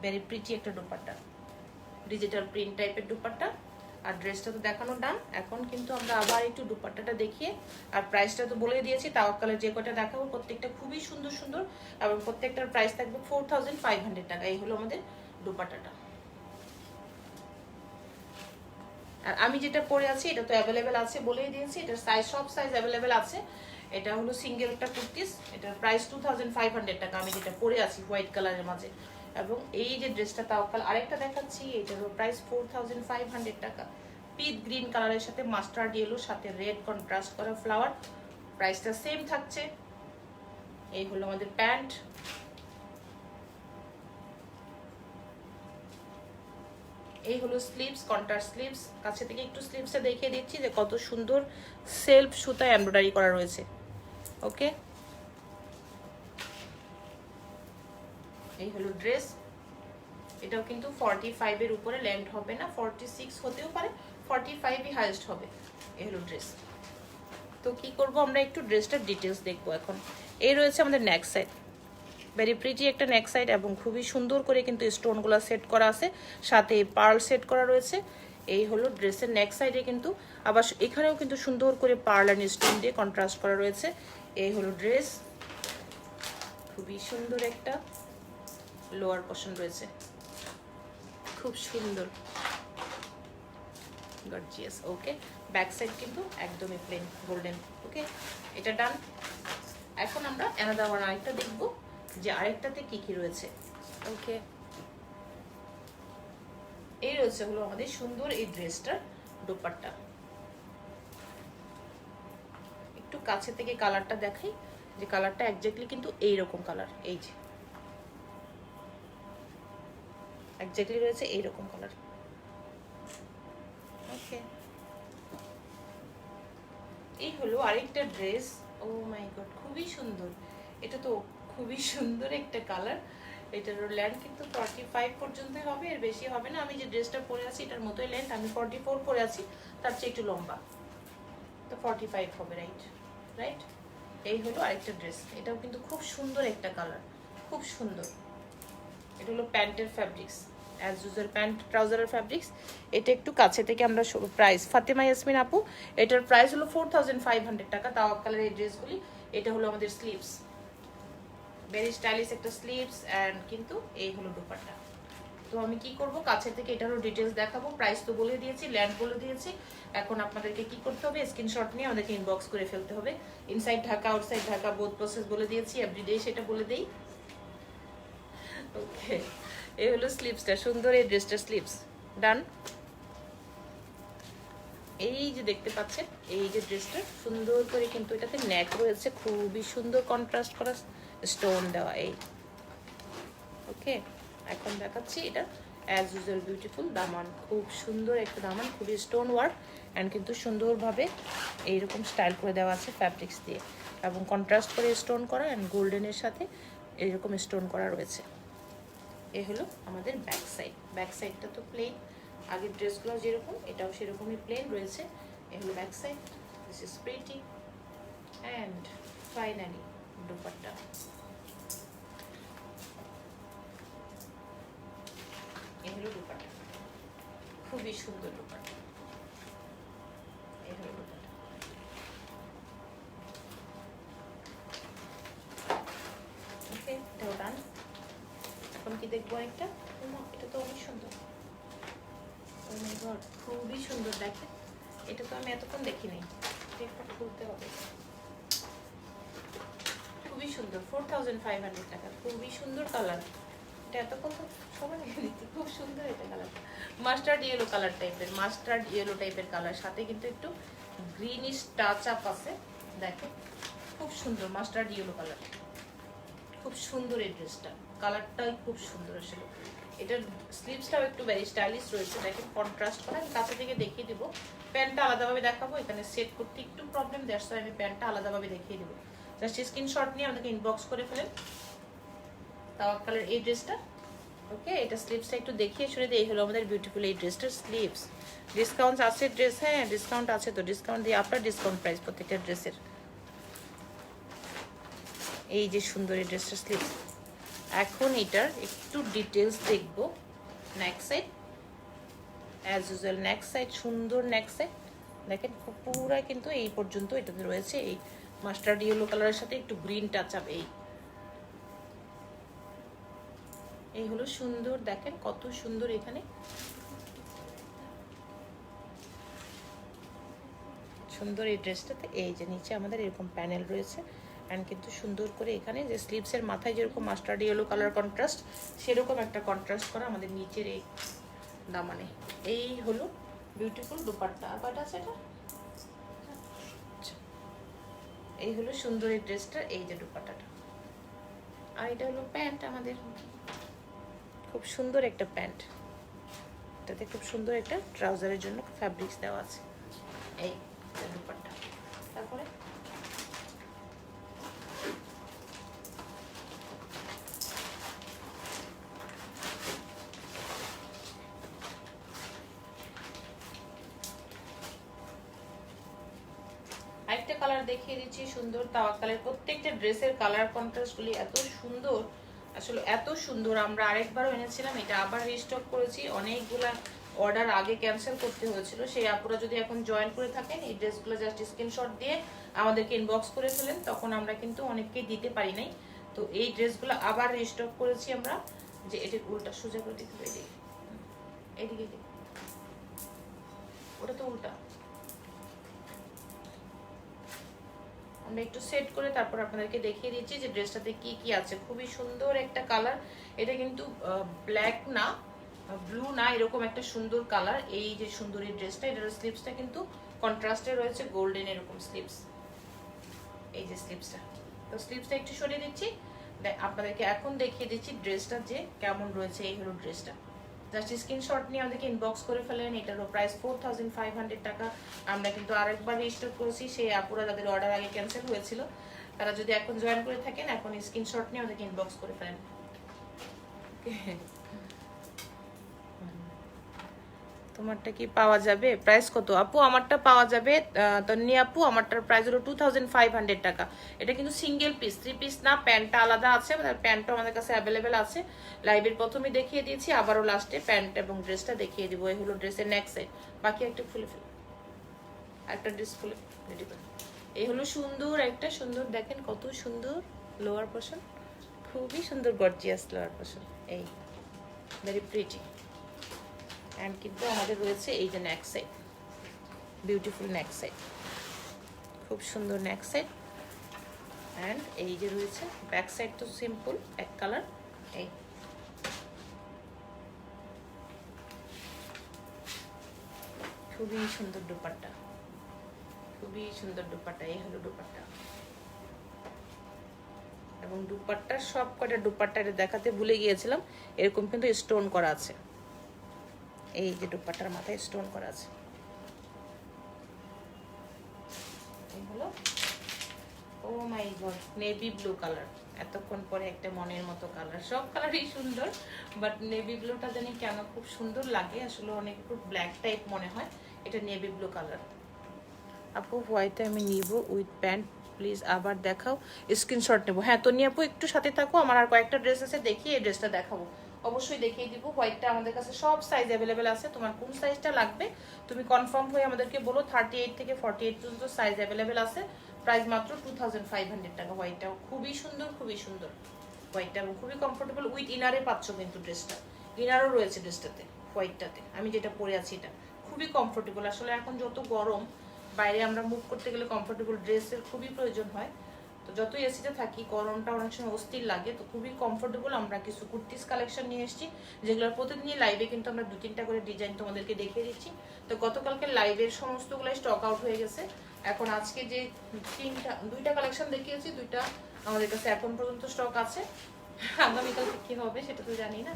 ভেরি প্রিটি একটা দুপাট্টা, ডিজিটাল প্রিন্ট টাইপের দুপাট্টা। আর ড্রেসটা তো দেখানো ডান। এখন কিন্তু আমরা আবার একটু দুপাট্টাটা দেখিয়ে, আর প্রাইসটা তো বলে দিয়েছি, তাওয়াক্কালের যে কটা দেখাবো প্রত্যেকটা খুবই সুন্দর সুন্দর, এবং প্রত্যেকটার প্রাইস থাকবে 4500 টাকা। এই হলো আমাদের দুপাট্টাটা। আর আমি যেটা পরে আছি এটা তো অ্যাভেলেবেল আছে, বলেই দিয়েছি, এটার সাইজ সব সাইজ অ্যাভেলেবেল আছে। এটা হলো সিঙ্গেল একটা কুর্তিস, এটার প্রাইস 2500 টাকা। আমি যেটা পরে আছি হোয়াইট কালারের মাঝে, এবং এই যে ড্রেসটা তাওয়াক্কাল আরেকটা দেখাচ্ছি, এটারও প্রাইস 4500 টাকা। পিট গ্রিন কালারের সাথে মাস্টার্ড ইয়েলো সাথে রেড কন্ট্রাস্ট করা ফ্লাওয়ার, প্রাইসটা সেম থাকছে। এই হলো আমাদের প্যান্ট, এই হলো স্লিভস, কন্ট্রাস্ট স্লিভস। কাছে থেকে একটু স্লিভসে দেখিয়ে দিচ্ছি যে কত সুন্দর সেলফ সুতায় এমব্রয়ডারি করা রয়েছে। ওকে, এই হলো ড্রেস। এটাও কিন্তু 45 এর উপরে লেন্থ হবে না, 46 হতেও পারে, 45ই হাইয়েস্ট হবে। এই হলো ড্রেস। তো কি করব, আমরা একটু ড্রেসটার ডিটেলস দেখবো এখন। এই রয়েছে আমাদের নেক সাইড, ভেরি প্রিটি একটা নেক সাইড, এবং খুবই সুন্দর করে কিন্তু স্টোনগুলো সেট করা আছে, সাথে পার্ল সেট করা রয়েছে। এই হলো ড্রেসের নেক সাইডে, কিন্তু আবার এখানেও কিন্তু সুন্দর করে পার্ল অ্যান্ড স্টোন দিয়ে কন্ট্রাস্ট করা রয়েছে। এই হলো ড্রেস, খুবই সুন্দর একটা লোয়ার পোর্শন রয়েছে, খুব সুন্দর গর্জিয়াস। ওকে, ব্যাক সাইড কিন্তু একদমই প্লেন গোল্ডেন। ওকে, এটা ডান। এখন আমরা অ্যানাদার ওয়ান আরেকটা দেখবো যে আরেকটাতে কি কি রয়েছে। ওকে, এই রয়েছে হলো আমাদের সুন্দর এই ড্রেসটার দোপাট্টা। একটু কাছে থেকে কালারটা দেখাই, যে কালারটা এক্স্যাক্টলি কিন্তু এইরকম কালার, এই যে এক্স্যাক্টলি রয়েছে এইরকম কালার। ওকে, এই হলো আরেকটা ড্রেস। ও মাই গড, খুবই সুন্দর। এটা তো খুবই সুন্দর একটা কালার। এটার লেন্থ কিন্তু 45 পর্যন্তই হবে, এর বেশি হবে না। আমি যে ড্রেসটা পরে আছি এটার মতোই লেন্থ, আমি 44 পরে আছি, তার চেয়ে একটু লম্বা, তো 45 হবে। Right right. এই হলো আরেকটা ড্রেস, এটাও কিন্তু খুব সুন্দর একটা কালার, খুব সুন্দর। এটা হলো প্যান্টের ফ্যাব্রিক্স, অ্যাজ ইউজুয়াল প্যান্ট ট্রাউজারের ফ্যাব্রিক্স। এটা একটু কাছে থেকে আমরা প্রাইস, ফাতেমা ইয়াসমিন আপু, এটার প্রাইস হলো 4500 টাকা। তাওয়াক্কালের এই ড্রেসগুলি। এটা হলো আমাদের স্লিভস, ভেরি স্টাইলিশ একটা স্লিভস, অ্যান্ড কিন্তু এই হলো দোপাট্টা। তো আমি কি করব, কাছে থেকে এটারও ডিটেলস দেখাবো। প্রাইস তো বলে দিয়েছি, ল্যান্ড বলে দিয়েছি। এখন আপনাদেরকে কি করতে হবে, স্ক্রিনশট নিয়ে আমাদেরকে ইনবক্স করে ফেলতে হবে। Inside Dhaka, outside Dhaka, both process বলে দিয়েছি, এভরিডে সেটা বলে দেই। ওকে, এই হলো স্লিভসটা, সুন্দর এই ড্রেসটার স্লিভস। ডান। এই যে দেখতে পাচ্ছেন, এই যে ড্রেসটা সুন্দর করে কিন্তু এটাতে নেক রয়েছে, খুবই সুন্দর কন্ট্রাস্ট করা স্টোন দেওয়া। এই ওকে, এখন দেখাচ্ছি এটা অ্যাজ ইউজুয়াল বিউটিফুল দামান, খুব সুন্দর একটা দামান, খুবই স্টোন ওয়ার্ক, অ্যান্ড কিন্তু সুন্দরভাবে এইরকম স্টাইল করে দেওয়া আছে ফ্যাব্রিক্স দিয়ে, এবং কন্ট্রাস্ট করে স্টোন করা, অ্যান্ড গোল্ডেনের সাথে এইরকম স্টোন করা রয়েছে। এ হলো আমাদের ব্যাক সাইড। ব্যাক সাইডটা তো প্লেন, আগের ড্রেসগুলো যেরকম এটাও সেরকমই প্লেন রয়েছে। এ হলো back side, this is pretty, and finally dupatta. এ হলো দুপাট্টা, খুবই সুন্দর দুপাট্টা। এ হলো দুপাট্টা। ওকে, এটাও ডান। এখন কি দেখবো একটা, এটা তো অনেক সুন্দর, ও মাই গড, খুবই সুন্দর। দেখেন, এটা তো আমি এতক্ষণ দেখিনি, একটা খুলতে হবে। খুবই সুন্দর, 4500 টাকা, খুবই সুন্দর কালার। এটা এতক্ষণ তো সবাই দেখি, খুব সুন্দর এটা কালার। মাস্টার্ড ইয়েলো কালার টাইপের, মাস্টার্ড ইয়েলো টাইপের কালার, সাথে কিন্তু একটু গ্রিনিশ টাচ আপ আছে। দেখেন, খুব সুন্দর মাস্টার্ড ইয়েলো কালার, খুব সুন্দর এই ড্রেসটা, কালারটাই খুব সুন্দর আসলে। এটার স্লিভসটাও একটু ভেরি স্টাইলিশ রয়েছে, দেখেন কন্ট্রাস্ট করা। আমি কাছে থেকে দেখিয়ে দেবো, প্যান্টটা আলাদাভাবে দেখাবো, এখানে সেট করতে একটু প্রবলেম, দ্যাটস ওয়াই আমি প্যান্টটা আলাদাভাবে দেখিয়ে দেবো। জাস্ট স্ক্রিনশট নিয়ে আমাদেরকে ইনবক্স করে ফেলেন তাওয়াক্কালের এই ড্রেসটা। ওকে, এটা স্লিভসটা একটু দেখিয়ে শুনে দিই। এই হলো আমাদের বিউটিফুল এই ড্রেসটার স্লিভস। ডিসকাউন্ট আছে ড্রেস, হ্যাঁ ডিসকাউন্ট আছে, তো ডিসকাউন্ট দিয়ে আপনার ডিসকাউন্ট প্রাইস প্রত্যেকটা ড্রেসের। এই যে সুন্দর এই ড্রেসটার স্লিভস। এখন এটার একটু ডিটেলস দেখবো। নেক সাইড অ্যাজ ইউজুয়াল নেক সাইড, সুন্দর নেক সাইড দেখেন, পুরা কিন্তু এই পর্যন্ত এটাতে রয়েছে এই মাস্টার্ড ইয়েলো কালারের সাথে একটু গ্রিন টাচ আপ। এই হলো সুন্দর, দেখেন কত সুন্দর। এখানে সুন্দর এই ড্রেসটাতে এই যে নিচে আমাদের এরকম প্যানেল রয়েছে, অ্যান্ড কিন্তু সুন্দর করে এখানে যে স্লিভসের মাথায় যেরকম মাস্টার্ড ইয়েলো কালার কন্ট্রাস্ট, সেরকম একটা কন্ট্রাস্ট করা আমাদের নিচের এই দামানে। এই হলো বিউটিফুল দুপাট্টা। আবার আছে এটা, এই হলো সুন্দর এই ড্রেসটা, এই যে দুপাট্টাটা। আর এটা হলো প্যান্ট আমাদের, খুব সুন্দর একটা প্যান্ট, এটাতে খুব সুন্দর একটা ট্রাউজারের জন্য ফ্যাব্রিক্স দেওয়া আছে। এই দুপাট্টা। তারপরে আরেকটা কালার দেখিয়ে দিচ্ছি, সুন্দর তাওয়াক্কালের। প্রত্যেকটা ড্রেসের কালার কন্ট্রাস্টগুলি এত সুন্দর, আসলে এত সুন্দর। আমরা আরেকবারও এনেছিলাম, এটা আবার রিস্টক করেছি। অনেকগুলা অর্ডার আগে ক্যান্সেল করতে হয়েছিল, সেই আপুরা যদি এখন জয়েন করে থাকেন, এই ড্রেসগুলো জাস্ট স্ক্রিনশট দিয়ে আমাদেরকে ইনবক্স করে ফেলেন, তখন আমরা কিন্তু অনেককেই দিতে পারি নাই। তো এই ড্রেসগুলো আবার রিস্টক করেছি আমরা। যে এটা উল্টা সোজা করে দিতে হবে, এদিকে এদিকে, ওটা তো উল্টা। আমরা একটু সেট করে তারপর আপনাদেরকে দেখিয়ে দিচ্ছি যে ড্রেসটাতে কি কি আছে। খুবই সুন্দর একটা কালার, এটা কিন্তু ব্ল্যাক না, ব্লু না, এরকম একটা সুন্দর কালার। এই যে সুন্দর এই ড্রেসটা, এটার স্লিভসটা কিন্তু কন্ট্রাস্টে রয়েছে, গোল্ডেন এরকম স্লিভস। এই যে স্লিভসটা, তো স্লিভসটা একটু সরিয়ে দিচ্ছি, আপনাদেরকে এখন দেখিয়ে দিচ্ছি ড্রেসটা যে কেমন রয়েছে। এই হলো ড্রেসটা, জাস্ট স্ক্রিনশট নিয়ে আমাদেরকে ইনবক্স করে ফেলেন। এটারও প্রাইস 4500 টাকা। আমরা কিন্তু আরেকবার রেজিস্টার করেছি, সেই আপুরা যাদের অর্ডার আগে ক্যান্সেল হয়েছিল, তারা যদি এখন জয়েন করে থাকেন, এখন স্ক্রিনশট নিয়ে আমাদেরকে ইনবক্স করে ফেলেন। তোমারটা কি পাওয়া যাবে? প্রাইস কত আপু? আমারটা পাওয়া যাবে তন্নি আপু, আমারটার প্রাইস হলো 2500 টাকা। এটা কিন্তু সিঙ্গেল পিস, 3 পিস না, প্যান্টটা আলাদা আছে, প্যান্টটা আমাদের কাছে অ্যাভেলেবেল আছে। লাইভের প্রথমে দেখিয়ে দিয়েছি, আবারও লাস্টে প্যান্ট এবং ড্রেসটা দেখিয়ে দিব। এই হলো ড্রেসের নেক্সট সাইড, বাকি একটা খুলে ফেল, একটা ড্রেস খুলে রেডি করে। এই হলো সুন্দর একটা, সুন্দর দেখেন কত সুন্দর লোয়ার পোর্শন, খুবই সুন্দর গর্জিয়াস লোয়ার পোর্শন। এই ভেরি প্রিটি। অ্যান্ড কিন্তু আমাদের রয়েছে এই যে নেক সাইড, বিউটিফুল নেক সাইড, খুব সুন্দর নেক সাইড। অ্যান্ড এই যে রয়েছে ব্যাক সাইড, তো সিম্পল এক কালার। এই খুবই সুন্দর দুপাট্টা, খুবই সুন্দর দুপাট্টা। এই হলো দুপাট্টা, এবং দুপাট্টার সব কটা দুপাট্টা দেখাতে ভুলে গিয়েছিলাম, এরকম কিন্তু স্টোন করা আছে। এই যে দুপাট্টার মাথায় স্টোন করা আছে। এই হলো, ও মাই গড, নেভি ব্লু কালার। এতক্ষণ পরে একটা মনের মতো কালার, সব কালারই সুন্দর, বাট নেভি ব্লুটা জানি কেন খুব সুন্দর লাগে, আসলে অনেক একটু ব্ল্যাক টাইপ মনে হয়। এটা নেভি ব্লু কালার। আপু হোয়াইটে আমি নিব উইথ প্যান্ট, প্লিজ আবার দেখাও, স্ক্রিনশট নেবো। হ্যাঁ তো নিয়ে আপু একটু সাথে থাকো, আমার আর কয়েকটা ড্রেস আছে, দেখি এই ড্রেসটা দেখাবো, অবশ্যই দেখিয়ে দিব। হোয়াইটটা আমাদের কাছে সব সাইজ অ্যাভেলেবেল আছে, তোমার কোন সাইজটা লাগবে তুমি কনফার্ম হয়ে আমাদেরকে বলো। 38 থেকে 48 পর্যন্ত সাইজ অ্যাভেলেবেল আছে। প্রাইস মাত্র 2500 টাকা। হোয়াইটটাও খুবই সুন্দর, খুবই সুন্দর হোয়াইটটা, এবং খুবই কমফোর্টেবল। উইথ ইনারে পাচ্ছ কিন্তু ড্রেসটা, ইনারও রয়েছে ড্রেসটাতে, হোয়াইটটাতে আমি যেটা পরে আছি এটা খুবই কমফোর্টেবল। আসলে এখন যত গরম, বাইরে আমরা মুভ করতে গেলে কমফোর্টেবল ড্রেসের খুবই প্রয়োজন হয়। তো যতই এসিতে থাকি, গরমটা অনেক সময় অস্থির লাগে, তো খুবই কমফোর্টেবল। আমরা কিছু কুর্তিস কালেকশন নিয়ে এসেছি, যেগুলোর প্রতিদিনই লাইভে কিন্তু আমরা 2-3টা করে ডিজাইন তোমাদেরকে দেখিয়ে দিচ্ছি। তো গতকালকে লাইভের সমস্তগুলো স্টক আউট হয়ে গেছে। এখন আজকে যে 2টা কালেকশন দেখিয়েছি, 2টা আমাদের কাছে এখন পর্যন্ত স্টক আছে। আগামীকালকে কি হবে সেটা তো জানি না।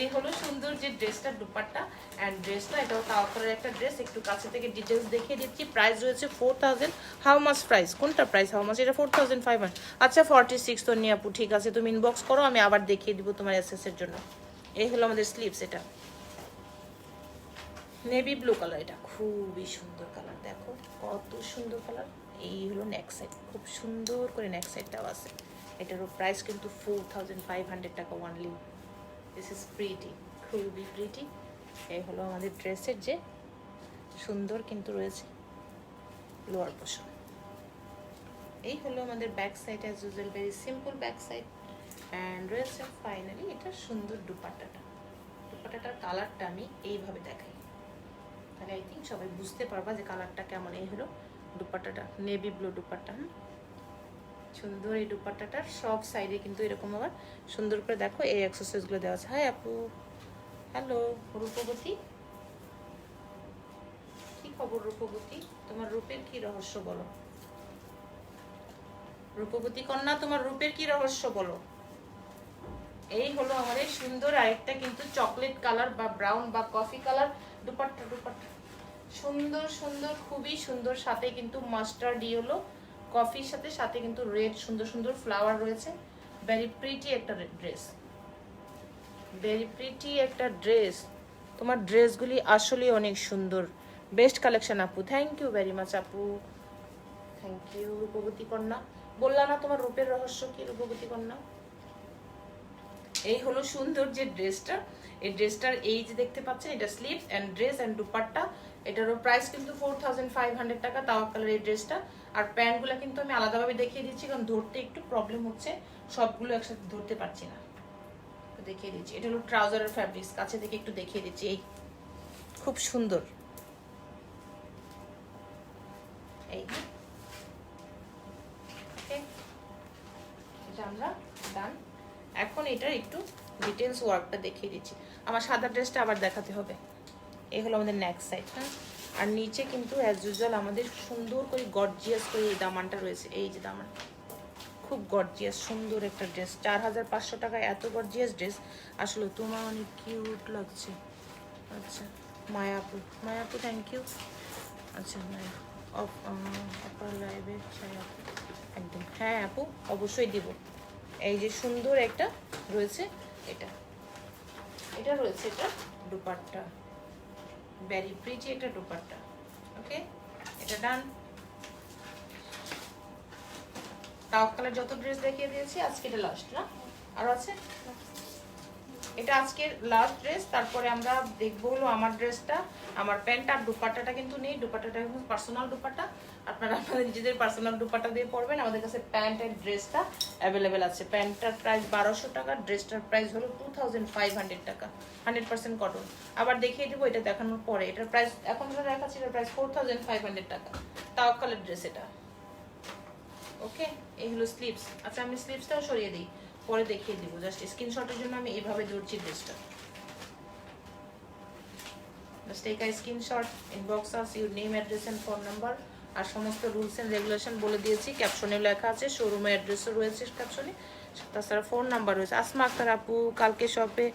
এই হলো সুন্দর যে ড্রেসটার দুপাট্টা অ্যান্ড ড্রেসটা, এটাও তাওয়াক্কালের একটা ড্রেস। একটু কাছে থেকে ডিটেলস দেখিয়ে দিচ্ছি। প্রাইস রয়েছে 4000। How much price? কোনটা প্রাইস হাউ মাচ? এটা 4500। আচ্ছা 46 তো নিয়ে আপু, ঠিক আছে তুমি ইনবক্স করো, আমি আবার দেখিয়ে দিব তোমার এসএসের জন্য। এই হলো আমাদের স্লিভস, এটা নেভি ব্লু কালার, এটা খুবই সুন্দর কালার, দেখো কত সুন্দর কালার। এই হলো নেক সাইড, খুব সুন্দর করে নেক সাইডটাও আছে। এটারও প্রাইস কিন্তু 4500 টাকা অনলি। দিস ইজ প্রিটি, খুবই প্রিটি। এই হলো আমাদের ড্রেসের যে সুন্দর কিন্তু রয়েছে লোয়ার পোর্শন। এই হলো আমাদের back side, as usual very simple back side. And রয়েছে ফাইনালি এটা সুন্দর দুপাট্টাটা। দুপাট্টাটার কালারটা আমি এইভাবে দেখাই, তাহলে আই থিঙ্ক সবাই বুঝতে পারবা যে কালারটা কেমন। এই হলো দুপাট্টাটা, নেভি ব্লু দুপাট্টা। সুন্দর এই দুপাট্টাটার সব সাইডে কিন্তু এরকম আবার সুন্দর করে দেখো এই অ্যাক্সেসরিজগুলো দেওয়া আছে। হাই আপু, হ্যালো রূপবতী, কি খবর রূপবতী? তোমার রূপের কি রহস্য বলো রূপবতী কন্যা, তোমার রূপের কি রহস্য বলো। এই হলো আমাদের সুন্দর আরেকটা কিন্তু চকলেট কালার বা ব্রাউন বা কফি কালার দুপাট্টা। দুপাট্টা সুন্দর সুন্দর, খুবই সুন্দর, সাথে কিন্তু মাস্টার্ড ইয়েলো কফির সাথে সাথে কিন্তু রেড সুন্দর সুন্দর ফ্লাওয়ার রয়েছে। ভেরি প্রিটি একটা ড্রেস, ভেরি প্রিটি একটা ড্রেস। তোমার ড্রেসগুলি আসলে অনেক সুন্দর, বেস্ট কালেকশন আপু। থ্যাংক ইউ ভেরি মাচ আপু, থ্যাংক ইউ রূপবতী কন্যা। বললা না তোমার রূপের রহস্য কি রূপবতী কন্যা। এই হলো সুন্দর যে ড্রেসটা, এই ড্রেসটার এই যে দেখতে পাচ্ছেন এটা sleeves and dress and dupatta. এটারও প্রাইস কিন্তু 4500 টাকা তাওয়াক্কালের এই ড্রেসটা। আর প্যান্টগুলো কিন্তু আমি আলাদাভাবে দেখিয়ে দিচ্ছি, কারণ ধরতে একটু প্রবলেম হচ্ছে, সবগুলো একসাথে ধরতে পারছি না। দেখিয়ে দিচ্ছি, এটা হলো ট্রাউজারের ফ্যাব্রিক্স, কাছে থেকে একটু দেখিয়ে দিচ্ছি। এই খুব সুন্দর, এই এটা আমরা ডান। এখন এটার একটু ডিটেলস ওয়ার্কটা দেখিয়ে দিচ্ছি। আমার সাদা ড্রেসটা আবার দেখাতে হবে। এই হলো আমাদের নেক সাইড, হ্যাঁ। আর নিচে কিন্তু অ্যাজ ইউজুয়াল আমাদের সুন্দর করে গর্জিয়াস করে এই দামানটা রয়েছে। এই যে দামান, খুব গর্জিয়াস সুন্দর একটা ড্রেস। 4500 টাকায় এত গর্জিয়াস ড্রেস আসলে তোমার অনেক কিউট লাগছে। আচ্ছা মায়াপু, মায়াপু থ্যাংক ইউ। আচ্ছা মায়া অপার লাইভে একদম, হ্যাঁ আপু অবশ্যই দিব। এই যে সুন্দর একটা রয়েছে, এটা এটা রয়েছে, এটা দুপাট্টা, ভেরি প্রিটি একটা দুপাট্টা। ওকে, এটা ডান। তাওয়াক্কালের যত ড্রেস দেখিয়ে দিয়েছি আজকে এটা লাস্ট না, আর আছে এটা আজকের লাস্ট ড্রেস। তারপরে আমরা দেখবো হলো আমার ড্রেসটা, আমার প্যান্ট আর দুপাট্টাটা কিন্তু নেই। দুপাট্টাটা এখন পার্সোনাল দুপাট্টা, আপনারা আপনাদের নিজেদের পার্সোনাল দুপাট্টা দিয়ে পরবেন। আমাদের কাছে প্যান্ট এর ড্রেসটা অ্যাভেলেবেল আছে। প্যান্টটার প্রাইস 1200 টাকা, ড্রেসটার প্রাইস হলো 2500 টাকা, 100% কটন। আবার দেখিয়ে দেবো এটা দেখানোর পরে। এটার প্রাইস এখন যেটা দেখাচ্ছি এটার প্রাইস 4500 টাকা, তাওয়াক্কালের ড্রেস এটা। ওকে, এই হলো স্লিভস। আচ্ছা আমি স্লিভসটাও সরিয়ে দিই, পরে দেখিয়ে দিব। জাস্ট স্ক্রিনশটের জন্য আমি এইভাবে ধরছি ড্রেসটা। Just take a screenshot, inbox us your name, address and phone number. আর সমস্ত রুলস এন্ড রেগুলেশন বলে দিয়েছি, ক্যাপশনে লেখা আছে, শোরুমের অ্যাড্রেসও রয়েছে ক্যাপশনে, তাছাড়া ফোন নাম্বার রয়েছে। আসমা আক্তার আপু কালকে শপে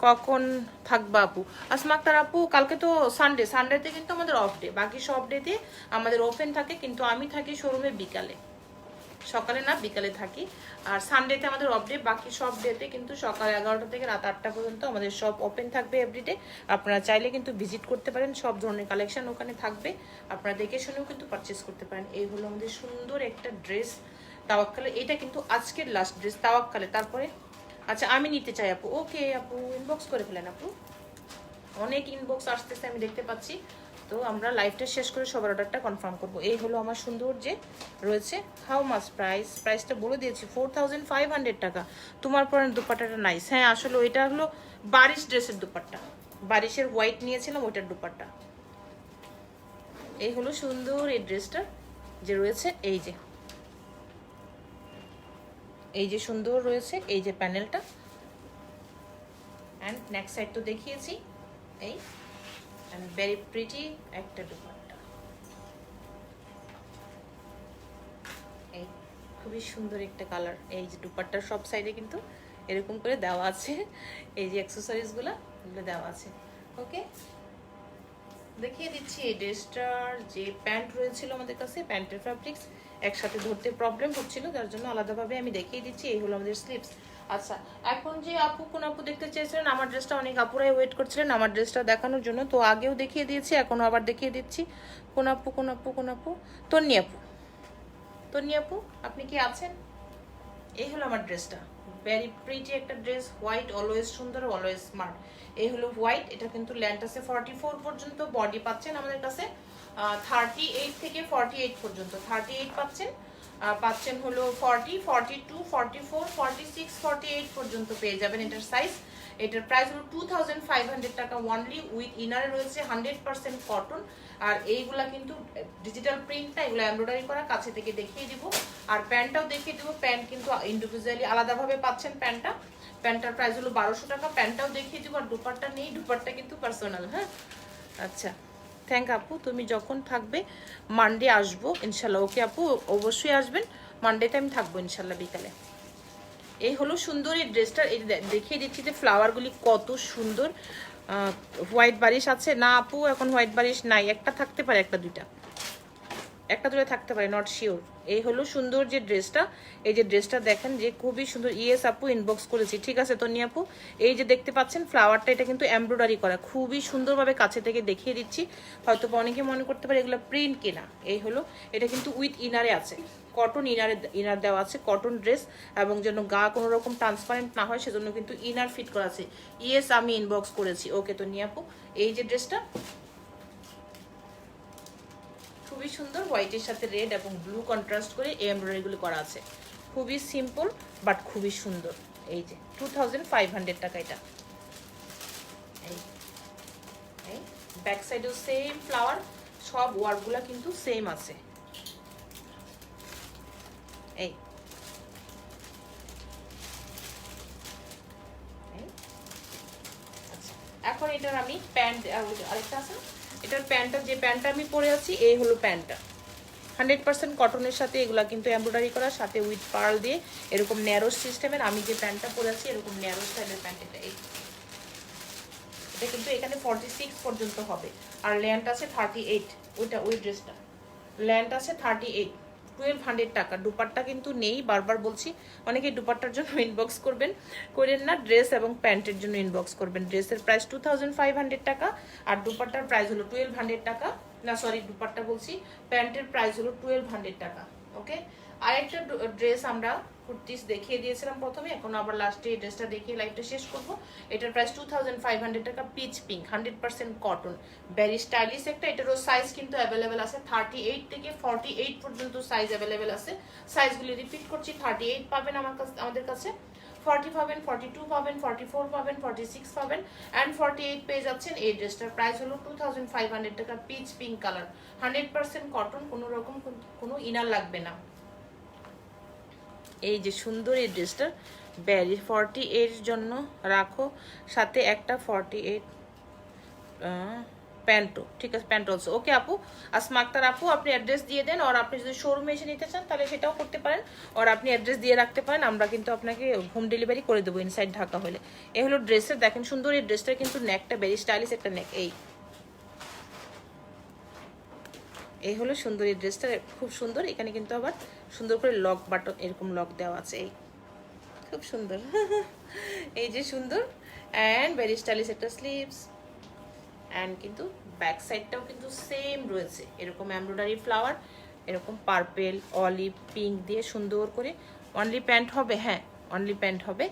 কখন থাকবা আপু? আসমা আক্তার আপু কালকে তো সানডে, সানডেতে কিন্তু আমাদের অফ ডে, বাকি সব ডেতে আমাদের ওপেন থাকে, কিন্তু আমি থাকি শোরুমে বিকালে, সকালে না বিকালে থাকি। আর সানডেতে আমাদের অফ ডে, বাকি সব ডেতে কিন্তু সকাল 11টা থেকে রাত 8টা পর্যন্ত আমাদের সব ওপেন থাকবে এভরিডে। আপনারা চাইলে কিন্তু ভিজিট করতে পারেন, সব ধরনের কালেকশন ওখানে থাকবে, আপনারা দেখে শুনেও কিন্তু পারচেস করতে পারেন। এই হলো আমাদের সুন্দর একটা ড্রেস তাওয়াক্কালে, এটা কিন্তু আজকের লাস্ট ড্রেস তাওয়াক্কালে। তারপরে আচ্ছা আমি নিতে চাই আপু, ওকে আপু ইনবক্স করে ফেলেন আপু, অনেক ইনবক্স আসতেছে আমি দেখতে পাচ্ছি। তো আমরা লাইভটা শেষ করে সবার অর্ডারটা কনফার্ম করব। এই হলো আমার সুন্দর যে রয়েছে। হাউ মাচ প্রাইস, প্রাইসটা বলে দিয়েছি 4500 টাকা। তোমার পরের দুপাট্টাটা নাইস, হ্যাঁ আসলে ওইটা হলো বারিশ ড্রেসের দুপাট্টা, বারিশের হোয়াইট নিয়েছিলাম ওইটার দুপাট্টা। এই হলো সুন্দর এই ড্রেসটা যে রয়েছে, এই যে এই যে সুন্দর রয়েছে এই যে প্যানেলটা। অ্যান্ড নেক্সট সাইড তো দেখিয়েছি, এই and very pretty একটা দুপাট্টা। এই খুবই সুন্দর একটা কালার। এই যে দুপাট্টার সব সাইডে কিন্তু এরকম করে দেওয়া আছে, এই যে অ্যাক্সেসরিজগুলো এগুলো দেওয়া আছে। ওকে, দেখিয়ে দিচ্ছি এই ড্রেসটার যে প্যান্ট রয়েছিল আমাদের কাছে, প্যান্টের ফ্যাব্রিক্স একসাথে ধরতে প্রবলেম হচ্ছিল, যার জন্য আলাদাভাবে আমি দেখিয়ে দিচ্ছি। এই হলো আমাদের স্লিভস। আচ্ছা এখন যে আপু কোন আপু দেখতে চেয়েছিলেন আমার ড্রেসটা, অনেক আপুরাই ওয়েট করছিলেন আমার ড্রেসটা দেখানোর জন্য, তো আগেও দেখিয়ে দিয়েছি এখনও আবার দেখিয়ে দিচ্ছি। কোন আপু কোন আপু কোন আপু? তন্নি আপু, তন্নি আপু আপনি কি আছেন? এই হলো আমার ড্রেসটা, ভেরি প্রিটি একটা ড্রেস, হোয়াইট, অলওয়েজ সুন্দর, অলওয়েজ স্মার্ট। এই হলো হোয়াইট, এটা কিন্তু লেন্থ আছে 44 পর্যন্ত, বডি পাচ্ছেন আমাদের কাছে 38 থেকে 48 পর্যন্ত, 38 পাচ্ছেন, পাচ্ছেন হলো 40, 42, 44, 46, 48 পর্যন্ত পেয়ে যাবেন এটার সাইজ। এটার প্রাইস হলো 2500 টাকা ওয়ানলি, উইথ ইনারে রয়েছে 100% কটন। আর এইগুলা কিন্তু ডিজিটাল প্রিন্ট না, এগুলো এমব্রয়ডারি করা, কাছে থেকে দেখিয়ে দিব। আর প্যান্টটাও দেখিয়ে দিব, প্যান্ট কিন্তু ইন্ডিভিজুয়ালি আলাদাভাবে পাচ্ছেন প্যান্টটা। প্যান্টটার প্রাইস হলো 1200 টাকা, প্যান্টটাও দেখিয়ে দিব। আর দুপাট্টা নেই, দুপাট্টা কিন্তু পার্সোনাল। হ্যাঁ, আচ্ছা, থ্যাংক আপু, তুমি যখন থাকবে মানডে আসবো ইনশাল্লাহ। ওকে আপু, অবশ্যই আসবেন, মানডেতে আমি থাকবো ইনশাল্লাহ বিকালে। এই হলো সুন্দর এই ড্রেসটা, এই দেখিয়ে দিচ্ছি যে ফ্লাওয়ারগুলি কত সুন্দর। হোয়াইট বারিশ আছে না আপু? এখন হোয়াইট বারিশ নাই, একটা থাকতে পারে, একটা দুইটা থাকতে পারে, নট শিওর। এই হলো সুন্দর যে ড্রেসটা, এই যে ড্রেসটা দেখেন যে খুবই সুন্দর। ইয়েস আপু, ইনবক্স করেছি, ঠিক আছে তনি আপু। এই যে দেখতে পাচ্ছেন ফ্লাওয়ারটা, এটা কিন্তু এমব্রয়ডারি করা, খুবই সুন্দরভাবে কাছে থেকে দেখিয়ে দিচ্ছি। হয়তো অনেকে মনে করতে পারে এগুলো প্রিন্ট কেনা। এই হলো, এটা কিন্তু উইথ ইনারে আছে, কটন ইনার দেওয়া আছে, কটন ড্রেস, এবং যেন গা কোনো রকম ট্রান্সপারেন্ট না হয় সেজন্য কিন্তু ইনার ফিট করা আছে। ইয়েস, আমি ইনবক্স করেছি। ওকে তনি আপু, এই যে ড্রেসটা খুবই সুন্দর, হোয়াইটের সাথে রেড এবং ব্লু কন্ট্রাস্ট করে এই এমব্রয়ডারিগুলো করা আছে, খুবই সিম্পল বাট খুবই সুন্দর। এই যে 2500 টাকা এটা। এই ব্যাক সাইডেও সেম ফ্লাওয়ার, সব ওয়ার্কগুলো কিন্তু সেম আছে। এই আচ্ছা, এখন এটার আমি প্যান্ট, আরেকটা আছে এটার প্যান্টটা, যে প্যান্টটা আমি পরে আছি, এই হলো প্যান্টটা 100% কটনের সাথে, এগুলা কিন্তু এমব্রয়ডারি করা, সাথে উইথ পার্ল দিয়ে এরকম ন্যারো সিস্টেমের। আমি যে প্যান্টটা পরে আছি এরকম ন্যারো স্টাইলের প্যান্ট, এটা কিন্তু এখানে 46 পর্যন্ত হবে। আর লেন্থ আছে 38, ওই ড্রেসটা লেন্থ আছে 38, 1200 টাকা। দুপাট্টা কিন্তু নেই, বারবার বলছি, অনেকে দুপাট্টার জন্য ইনবক্স করেন না, ড্রেস এবং প্যান্টের জন্য ইনবক্স করবেন। ড্রেসের প্রাইস 2500 টাকা, আর দুপাট্টার প্রাইস হলো 1200 টাকা। না সরি, দুপাট্টা বলছি, প্যান্টের প্রাইস হলো 1200 টাকা। ওকে, আরেকটা ড্রেস আমরা কুর্তিস দেখিয়ে দিয়েছিলাম প্রথমে, এখন আবার লাস্টে এই ড্রেসটা দেখিয়ে লাইভটা শেষ করব। এটার প্রাইস 2500 টাকা, pitch pink, 100% cotton, very stylish একটা। এটারও সাইজ কিন্তু অ্যাভেলেবেল আছে, 38 থেকে 48 পর্যন্ত সাইজ অ্যাভেলেবেল আছে। সাইজগুলি রিপিট করছি, 38 পাবেন আমাদের কাছে, 40 পাবেন, 42 পাবেন, 44 পাবেন, 46 পাবেন, অ্যান্ড 48 পেয়ে যাচ্ছেন। এই ড্রেসটার প্রাইস হলো 2500 টাকা, পিচ পিঙ্ক কালার, 100% কটন, কোনো রকম কোনো ইনার লাগবে না। এই যে সুন্দর এই ড্রেসটার ব্যারি 48 জন্য রাখো, সাথে একটা 48 প্যান্টও, ঠিক আছে, প্যান্ট অলসো। ওকে আপু, আসমা আক্তার আপু, আপনি অ্যাড্রেস দিয়ে দেন, আর আপনি যদি শোরুমে এসে নিতে চান তাহলে সেটাও করতে পারেন, আর আপনি অ্যাড্রেস দিয়ে রাখতে পারেন, আমরা কিন্তু আপনাকে হোম ডেলিভারি করে দেবো ইনসাইড ঢাকা হলে। এই হলো ড্রেসের, দেখেন সুন্দর এই ড্রেসটার কিন্তু নেকটা ভেরি স্টাইলিশ একটা নেক। এই হলো সুন্দর এই ড্রেসটা, খুব সুন্দর। এখানে কিন্তু আবার সুন্দর করে লক বাটন, এরকম লক দেওয়া আছে, এই খুব সুন্দর। এই যে সুন্দর অ্যান্ড ভেরি স্টাইলিশ একটা স্লিভস, অ্যান্ড কিন্তু ব্যাক সাইডটাও কিন্তু সেম রয়েছে, এরকম এমব্রয়ডারি ফ্লাওয়ার, এরকম পার্পেল, অলিভ, পিঙ্ক দিয়ে সুন্দর করে। অনলি প্যান্ট হবে? হ্যাঁ, অনলি প্যান্ট হবে।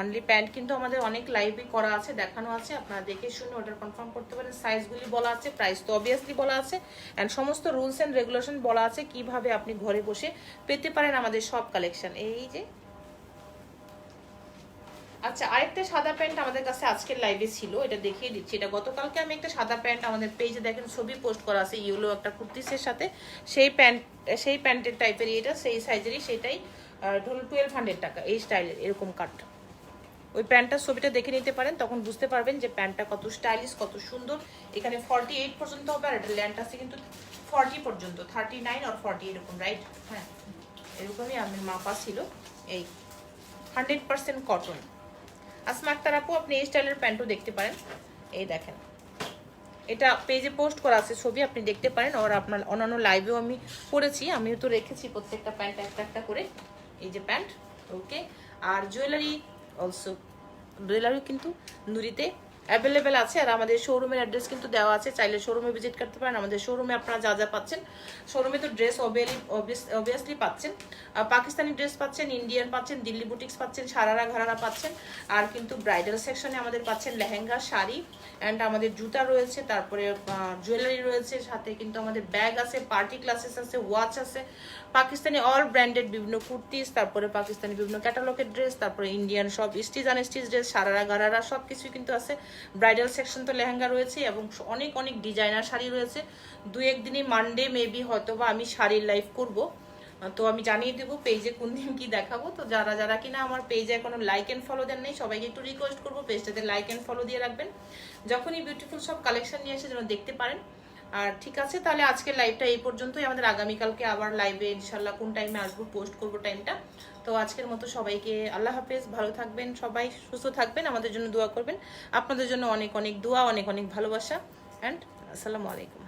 অনলি প্যান্ট কিন্তু আমাদের অনেক লাইভে করা আছে, দেখানো আছে, আপনারা দেখে শুনে অর্ডার কনফার্ম করতে পারেন। সাইজগুলি বলা আছে, প্রাইস তো অবভিয়াসলি বলা আছে, অ্যান্ড সমস্ত রুলস অ্যান্ড রেগুলেশন বলা আছে কিভাবে আপনি ঘরে বসে পেতে পারেন আমাদের সব কালেকশন। এই যে আচ্ছা, আরেকটা সাদা প্যান্ট আমাদের কাছে আজকের লাইভে ছিল, এটা দেখিয়ে দিচ্ছি। এটা গতকালকে আমি একটা সাদা প্যান্ট আমাদের পেজে দেখেন ছবি পোস্ট করা আছে, ইয়েলো একটা কুর্তিসের সাথে, সেই প্যান্টের টাইপের, এটা সেই সাইজেরই, সেটাই হলো 1200 টাকা, এই স্টাইলের এরকম কাট। ওই প্যান্টটার ছবিটা দেখে নিতে পারেন, তখন বুঝতে পারবেন যে প্যান্টটা কত স্টাইলিশ, কত সুন্দর। এখানে 48 পর্যন্ত হবে, আর এটা ল্যান্ড আছে কিন্তু 40 পর্যন্ত, 39 আর 40 এরকম, রাইট? হ্যাঁ, এরকমই আমার মাপা ছিল। এই 100% কটন। আসমা আক্তার আপু, আপনি এই স্টাইলের প্যান্টও দেখতে পারেন, এই দেখেন, এটা পেজে পোস্ট করা আছে ছবি, আপনি দেখতে পারেন। আর আপনার অন্যান্য লাইভেও আমি পরেছি, আমিও তো রেখেছি প্রত্যেকটা প্যান্ট একটা একটা করে। এই যে প্যান্ট, ওকে। আর জুয়েলারি অলসো, জুয়েলারি কিন্তু নুরিতে অ্যাভেলেবেল আছে। আর আমাদের শোরুমের অ্যাড্রেস কিন্তু দেওয়া আছে, চাইলে শোরুমে ভিজিট করতে পারেন। আমাদের শোরুমে আপনারা যা যা পাচ্ছেন, শোরুমে তো ড্রেস অবভিয়াসলি পাচ্ছেন, পাকিস্তানি ড্রেস পাচ্ছেন, ইন্ডিয়ান পাচ্ছেন, দিল্লি বুটিক্স পাচ্ছেন, সারারা ঘরারা পাচ্ছেন। আর কিন্তু ব্রাইডাল সেকশনে আমাদের পাচ্ছেন লেহেঙ্গা, শাড়ি, অ্যান্ড আমাদের জুতা রয়েছে, তারপরে জুয়েলারি রয়েছে, সাথে কিন্তু আমাদের ব্যাগ আছে, পার্টি গ্লাসেস আছে, ওয়াচ আছে, পাকিস্তানি অল ব্র্যান্ডেড বিভিন্ন কুর্তিস, তারপরে পাকিস্তানি বিভিন্ন ক্যাটালগের ড্রেস, তারপরে ইন্ডিয়ান সব stitch unstitch dress, sharara gharara সব কিছুই কিন্তু আছে। ব্রাইডাল সেকশন তো লেহেঙ্গা রয়েছে এবং অনেক অনেক ডিজাইনার শাড়ি রয়েছে। দু একদিনই মানডে মেবি হয়তো বা আমি শাড়ির লাইভ করব, তো আমি জানিয়ে দেবো পেজে কোন দিন কি দেখাবো। তো যারা যারা কিনা আমার পেজে এখনো লাইক এন্ড ফলো দেন নেই, সবাইকে একটু রিকোয়েস্ট করবো পেজটাতে লাইক এন্ড ফলো দিয়ে রাখবেন, যখনই বিউটিফুল সব কালেকশন নিয়ে এসে যেন দেখতে পারেন। আর ঠিক আছে, তাহলে আজকের লাইভটা এই পর্যন্তই। আমাদের আগামীকালকে আবার লাইভে ইনশাল্লাহ কোন টাইমে আসবো পোস্ট করবো টাইমটা। তো আজকের মতো সবাইকে আল্লাহ হাফেজ, ভালো থাকবেন, সবাই সুস্থ থাকবেন, আমাদের জন্য দোয়া করবেন। আপনাদের জন্য অনেক অনেক দোয়া, অনেক অনেক ভালোবাসা, অ্যান্ড আসসালামু আলাইকুম।